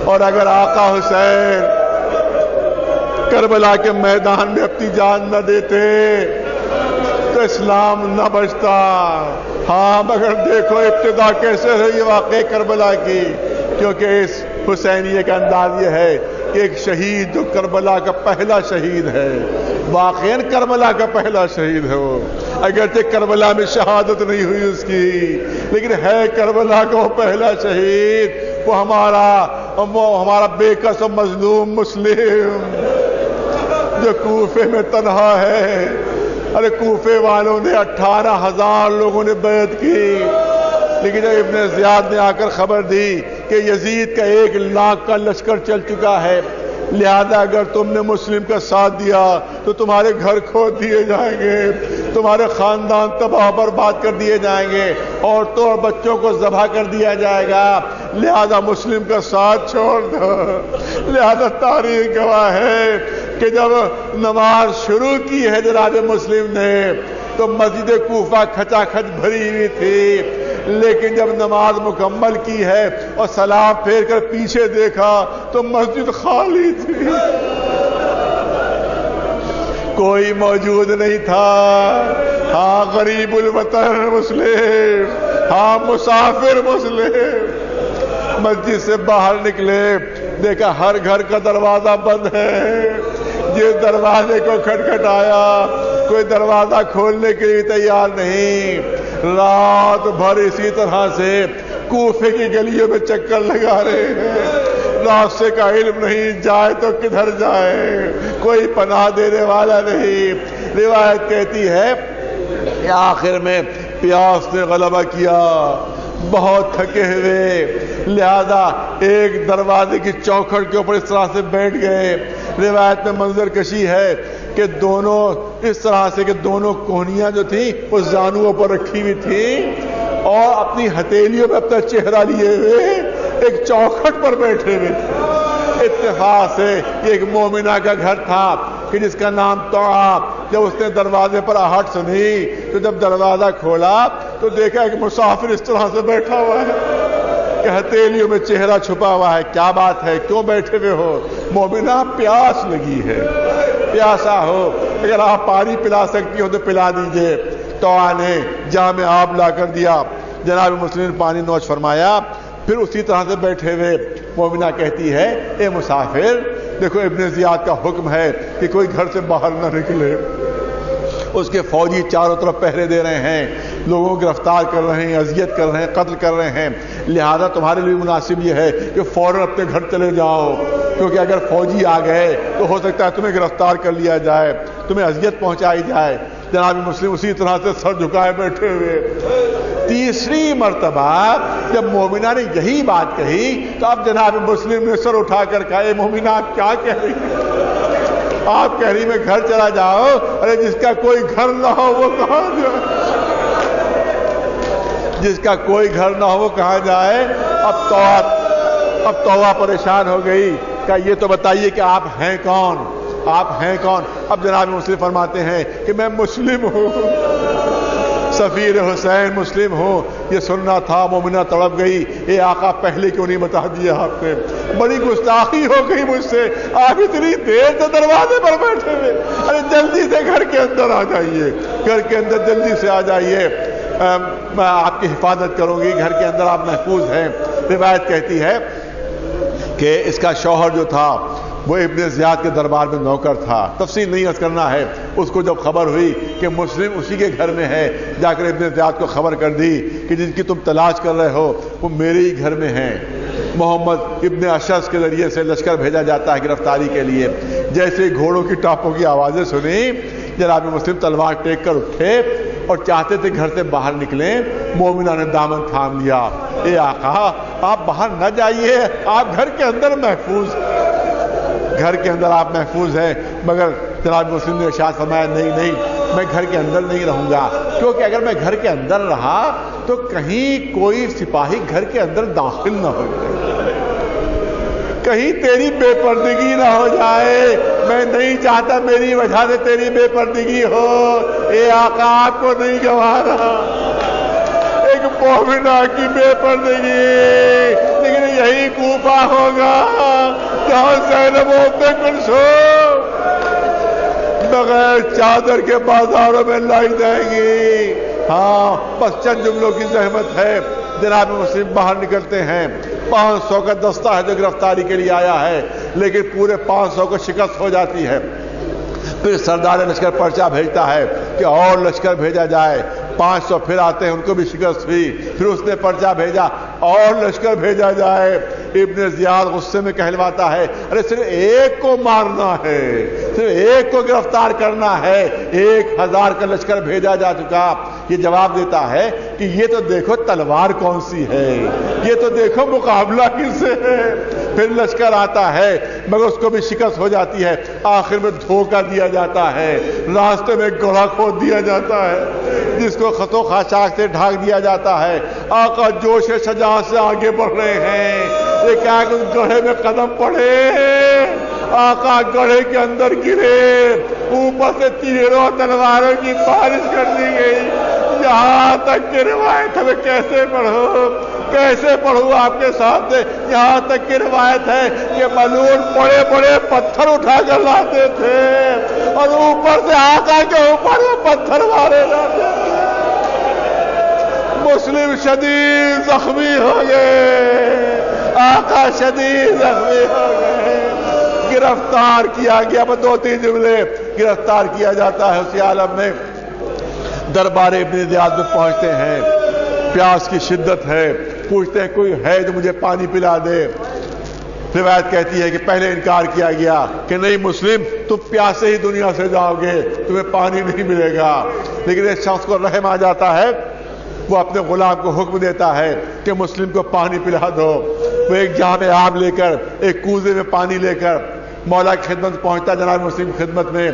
اور اگر آقا حسین کربلا کے میدان میں اپنی جان نہ دیتے تو اسلام نہ بچتا. ہاں مگر دیکھو ابتدا کیسے رہی واقعہ کربلا کی، کیونکہ اس حسینیے کا انداز یہ ہے کہ ایک شہید جو کربلا کا پہلا شہید ہے، واقعاً کربلا کا پہلا شہید ہے وہ، اگرچہ کربلا میں شہادت نہیں ہوئی اس کی، لیکن ہے کربلا کا وہ پہلا شہید. وہ ہمارا ہمارا بے کس و مظلوم مسلم جو کوفے میں تنہا ہے. ارے کوفے والوں نے 18,000 لوگوں نے بیعت کی، لیکن جب ابن زیاد نے آ کر خبر دی کہ یزید کا 1 لاکھ کا لشکر چل چکا ہے، لہذا اگر تم نے مسلم کا ساتھ دیا تو تمہارے گھر کھود دیے جائیں گے، تمہارے خاندان تباہ برباد کر دیے جائیں گے، عورتوں اور بچوں کو ذبح کر دیا جائے گا، لہذا مسلم کا ساتھ چھوڑ دو. لہذا تاریخ گواہ ہے کہ جب نماز شروع کی ہے جناب مسلم نے تو مسجد کوفہ کھچا کھچ بھری ہوئی تھی، لیکن جب نماز مکمل کی ہے اور سلام پھیر کر پیچھے دیکھا تو مسجد خالی تھی، کوئی موجود نہیں تھا. ہاں غریب الوطن مسلم، ہاں مسافر مسلم مسجد سے باہر نکلے، دیکھا ہر گھر کا دروازہ بند ہے. جس دروازے کو کھٹکھٹایا کوئی دروازہ کھولنے کے لیے تیار نہیں. رات بھر اسی طرح سے کوفے کی گلیوں میں چکر لگا رہے ہیں، راستے کا علم نہیں، جائے تو کدھر جائے، کوئی پناہ دینے والا نہیں. روایت کہتی ہے کہ آخر میں پیاس نے غلبہ کیا، بہت تھکے ہوئے، لہذا ایک دروازے کی چوکھٹ کے اوپر اس طرح سے بیٹھ گئے. روایت میں منظر کشی ہے کہ دونوں اس طرح سے کہ دونوں کوہنیاں جو تھیں وہ زانوؤں پر رکھی ہوئی تھیں اور اپنی ہتھیلیوں پہ اپنا چہرہ لیے ہوئے ایک چوکھٹ پر بیٹھے ہوئے تھے. اتفاق سے ایک مومنہ کا گھر تھا کہ جس کا نام طوعا. جب اس نے دروازے پر آہٹ سنی تو جب دروازہ کھولا تو دیکھا کہ مسافر اس طرح سے بیٹھا ہوا ہے کہ ہتھیلیوں میں چہرہ چھپا ہوا ہے. کیا بات ہے، کیوں بیٹھے ہوئے ہو؟ مومنہ پیاس لگی ہے، پیاسا ہو، اگر آپ پانی پلا سکتی ہو تو پلا دیجئے. طوعا نے جام آب لا کر دیا، جناب مسلم نے پانی نوش فرمایا، پھر اسی طرح سے بیٹھے ہوئے. مومنہ کہتی ہے اے مسافر، دیکھو ابن زیاد کا حکم ہے کہ کوئی گھر سے باہر نہ نکلے. اس کے فوجی چاروں طرف پہرے دے رہے ہیں، لوگوں کو گرفتار کر رہے ہیں، اذیت کر رہے ہیں، قتل کر رہے ہیں. لہذا تمہارے لیے مناسب یہ ہے کہ فوراً اپنے گھر چلے جاؤ، کیونکہ اگر فوجی آ گئے تو ہو سکتا ہے تمہیں گرفتار کر لیا جائے، تمہیں اذیت پہنچائی جائے. جناب مسلم اسی طرح سے سر جھکائے بیٹھے ہوئے. تیسری مرتبہ جب مومنہ نے یہی بات کہی تو اب جناب مسلم نے سر اٹھا کر کہا اے مومنہ آپ کیا کہہ رہی ہیں؟ آپ کہہ رہی میں گھر چلا جاؤ. ارے جس کا کوئی گھر نہ ہو وہ کہاں جائے؟ جس کا کوئی گھر نہ ہو وہ کہاں جائے؟ اب طوعا پریشان ہو گئی کہ یہ تو بتائیے کہ آپ ہیں کون، آپ ہیں کون؟ اب جناب مسلم فرماتے ہیں کہ میں مسلم ہوں، سفیر حسین مسلم ہوں. یہ سننا تھا. مومنہ تڑپ گئی، اے آقا پہلے کیوں نہیں بتا دیا آپ نے؟ بڑی گستاخی ہو گئی مجھ سے، آپ اتنی دیر سے دروازے پر بیٹھے ہوئے. ارے جلدی سے گھر کے اندر آ جائیے، گھر کے اندر جلدی سے آ جائیے، میں آپ کی حفاظت کروں گی، گھر کے اندر آپ محفوظ ہیں. روایت کہتی ہے کہ اس کا شوہر جو تھا وہ ابن زیاد کے دربار میں نوکر تھا. تفصیل نہیں عرض کرنا ہے. اس کو جب خبر ہوئی کہ مسلم اسی کے گھر میں ہے، جا کر ابن زیاد کو خبر کر دی کہ جن کی تم تلاش کر رہے ہو وہ میرے ہی گھر میں ہیں. محمد ابن اشعث کے ذریعے سے لشکر بھیجا جاتا ہے گرفتاری کے لیے. جیسے گھوڑوں کی ٹاپوں کی آوازیں سنی، جناب مسلم تلوار ٹیک کر اٹھے اور چاہتے تھے گھر سے باہر نکلیں. مومنہ نے دامن تھام لیا. اے آقا آپ باہر نہ جائیے، آپ گھر کے اندر محفوظ ہیں، گھر کے اندر آپ محفوظ ہیں. مگر جناب مسلم نے ارشاد فرمایا نہیں میں گھر کے اندر نہیں رہوں گا، کیونکہ اگر میں گھر کے اندر رہا تو کہیں کوئی سپاہی گھر کے اندر داخل نہ ہو جائے، کہیں تیری بے پردگی نہ ہو جائے. میں نہیں چاہتا میری وجہ سے تیری بے پردگی ہو. اے آقا آپ کو نہیں گوارا ایک مومنہ کی بے پردگی، لیکن یہی کوفہ ہوگا جہاں زینب بنت کلثوم بغیر چادر کے بازاروں میں لائی جائے گی. ہاں بس چند جملوں کی زحمت ہے. جناب مسلم باہر نکلتے ہیں. 500 کا دستہ ہے جو گرفتاری کے لیے آیا ہے، لیکن پورے 500 کو شکست ہو جاتی ہے. پھر سردار لشکر پرچہ بھیجتا ہے کہ اور لشکر بھیجا جائے. 500 پھر آتے ہیں، ان کو بھی شکست ہوئی. پھر اس نے پرچہ بھیجا اور لشکر بھیجا جائے. ابن زیاد غصے میں کہلواتا ہے ارے صرف ایک کو مارنا ہے، صرف ایک کو گرفتار کرنا ہے، 1000 کا لشکر بھیجا جا چکا۔ یہ جواب دیتا ہے کہ یہ تو دیکھو تلوار کون سی ہے، یہ تو دیکھو مقابلہ کس سے ہے۔ پھر لشکر آتا ہے مگر اس کو بھی شکست ہو جاتی ہے، آخر میں دھوکہ دیا جاتا ہے، راستے میں گڑھا کھود دیا جاتا ہے جس کو خط و خاشاک سے ڈھانک دیا جاتا ہے۔ آقا جوش شجاعت سے آگے بڑھ رہے ہیں، یہ کیا کہ اس گڑھے میں قدم پڑے، آقا گڑھے کے اندر گرے، اوپر سے تیروں تلواروں کی بارش کر دی گئی، یہاں تک کہ روایت ہے کیسے پڑھوں آپ کے ساتھ، یہاں تک کہ روایت ہے کہ ملعون بڑے بڑے پتھر اٹھا کر لاتے تھے اور اوپر سے آقا کے اوپر وہ پتھر مارے جاتے تھے۔ مسلم شدید زخمی ہو گئے، آقا شدید زخمی ہو گئے، گرفتار کیا گیا۔ 2-3 جملے گرفتار کیا جاتا ہے اسی عالم میں۔ دربار ابن زیاد میں پہنچتے ہیں، پیاس کی شدت ہے، پوچھتے ہیں کوئی ہے جو مجھے پانی پلا دے۔ روایت کہتی ہے کہ پہلے انکار کیا گیا کہ نہیں مسلم تم پیاسے ہی دنیا سے جاؤ گے، تمہیں پانی نہیں ملے گا، لیکن ایک شخص کو رحم آ جاتا ہے، وہ اپنے غلام کو حکم دیتا ہے کہ مسلم کو پانی پلا دو۔ وہ ایک جام آب لے کر، ایک کوزے میں پانی لے کر مولا کی خدمت پہنچتا، جناب مسلم کی خدمت میں۔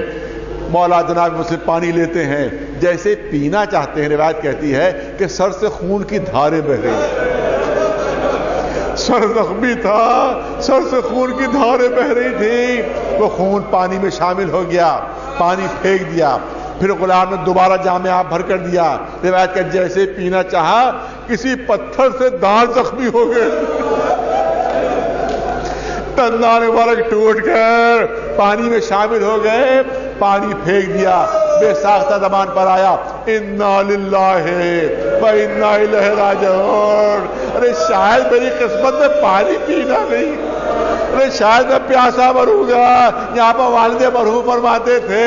مولا جناب مسلم پانی لیتے ہیں، جیسے پینا چاہتے ہیں، روایت کہتی ہے کہ سر سے خون کی دھاریں بہ گئی، سر زخمی تھا، سر سے خون کی دھاریں بہ رہی تھی، وہ خون پانی میں شامل ہو گیا، پانی پھینک دیا، پھر غلام نے دوبارہ جام آب بھر کر دیا۔ روایت کہ جیسے پینا چاہا کسی پتھر سے دانت زخمی ہو گئے، دندان مبارک ٹوٹ کر پانی میں شامل ہو گئے، پانی پھینک دیا، بے ساختہ زبان پر آیا انا للہ و انا الیہ راجعون۔ ارے شاید میری قسمت میں پانی پینا نہیں، ارے شاید میں پیاسا مروں گا۔ یہاں پر والد مرحوم فرماتے تھے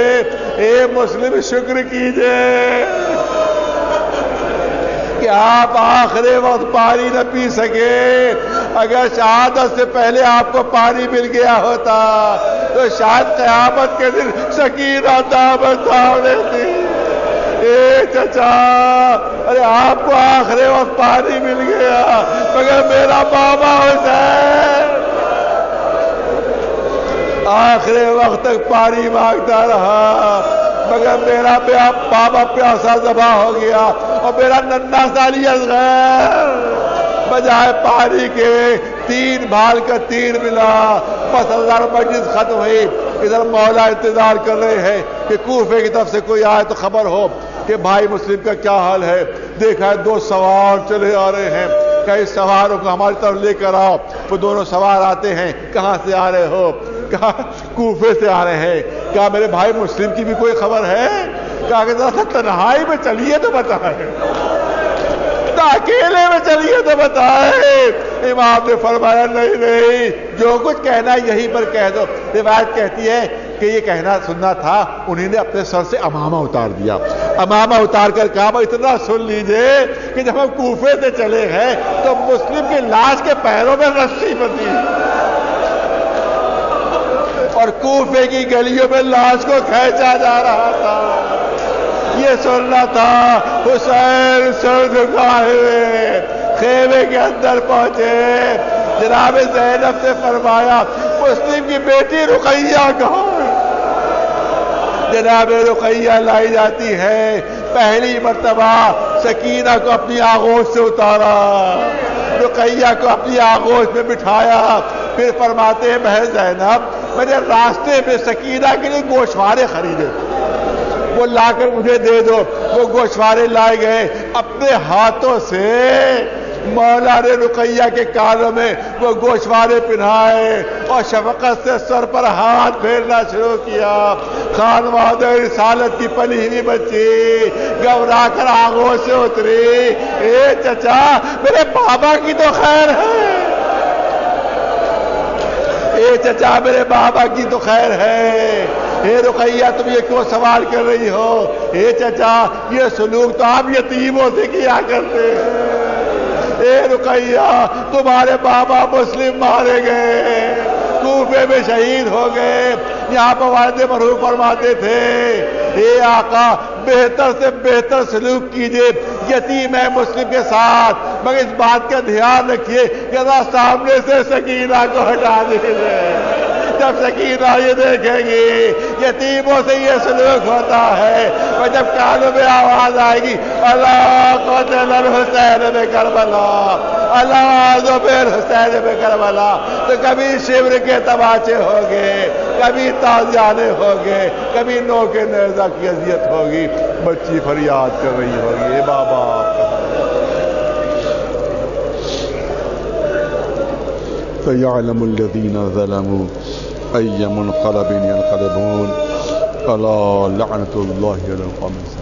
اے مسلم شکر کیجئے کہ آپ آخری وقت پانی نہ پی سکے، اگر شہادت سے پہلے آپ کو پانی مل گیا ہوتا تو شاید قیامت کے دن سکینہ دامن تھام لیتی۔ اے چچا ارے آپ کو آخری وقت پانی مل گیا مگر میرا بابا حسین آخری وقت تک پانی مانگتا رہا مگر میرا بابا پیاسا ذبح ہو گیا اور میرا ننھا سالی اصغر بجائے پانی کے 3 بھال کا تیر ملا۔ بس ہزار مجلس ختم ہوئی، ادھر مولا انتظار کر رہے ہیں کہ کوفے کی طرف سے کوئی آئے تو خبر ہو کہ بھائی مسلم کا کیا حال ہے۔ دیکھا ہے 2 سوار چلے آ رہے ہیں، کئی سواروں کو ہماری طرف لے کر آؤ۔ وہ دونوں سوار آتے ہیں، کہاں سے آ رہے ہو؟ کہا کوفے سے آ رہے ہیں۔ کہا میرے بھائی مسلم کی بھی کوئی خبر ہے؟ کہا کہ ذرا سا تنہائی میں چلیے تو بتائیں، اکیلے میں چلیے تو بتائیں۔ امام نے فرمایا نہیں، جو کچھ کہنا ہے یہیں پر کہہ دو۔ روایت کہتی ہے کہ یہ کہنا سننا تھا، انہیں نے اپنے سر سے امامہ اتار دیا، امامہ اتار کر کہا اتنا سن لیجئے کہ جب ہم کوفے سے چلے ہیں تو مسلم کی لاش کے پیروں میں رسی بندھی اور کوفے کی گلیوں میں لاش کو کھینچا جا رہا تھا۔ یہ سننا تھا۔ حسین سر جھکائے ہوئے خیمے کے اندر پہنچے، جناب زینب سے فرمایا مسلم کی بیٹی رقیہ کہاں ہے؟ جناب رقیہ لائی جاتی ہے، پہلی مرتبہ سکینہ کو اپنی آغوش سے اتارا، رقیہ کو اپنی آغوش میں بٹھایا، پھر فرماتے ہیں بہن زینب میں نے راستے میں سکینہ کے لیے گوشوارے خریدے، وہ لا کر مجھے دے دو۔ وہ گوشوارے لائے گئے، اپنے ہاتھوں سے مولا نے رقیہ کے کانوں میں وہ گوشوارے پہنائے اور شفقت سے سر پر ہاتھ پھیرنا شروع کیا۔ خانواد رسالت کی پلی ہوئی بچی گھبرا کر آنکھوں سے اتری، اے چچا میرے بابا کی تو خیر ہے، اے چچا میرے بابا کی تو خیر ہے، اے رقیہ تم یہ کیوں سوال کر رہی ہو؟ اے چچا یہ سلوک تو آپ یتیموں سے کیا کرتے ہیں، اے رقیہ تمہارے بابا مسلم مارے گئے، کوفے میں شہید ہو گئے، یہاں پر والد مرحوم فرماتے تھے اے آقا بہتر سے بہتر سلوک کیجئے یتیم مسلم کے ساتھ، مگر اس بات کا دھیان رکھیے کہ اللہ سامنے سے سکینہ کو ہٹا دیجئے۔ جب سکینہ یہ دیکھیں گی یتیموں سے یہ سلوک ہوتا ہے، اور جب کانوں میں آواز آئے گی اللہ قتل الحسین بکربلا، اللہ ذبح الحسین بکربلا، تو کبھی شبر کے تماچے ہوگے، کبھی تازیانے ہوگے، کبھی نو کے نیزہ کی اذیت ہوگی، بچی فریاد کر رہی ہوگی اے بابا سيعلم الذين ظلموا أي منقلب ينقلبون ألا لعنة الله على القوم الظالمين.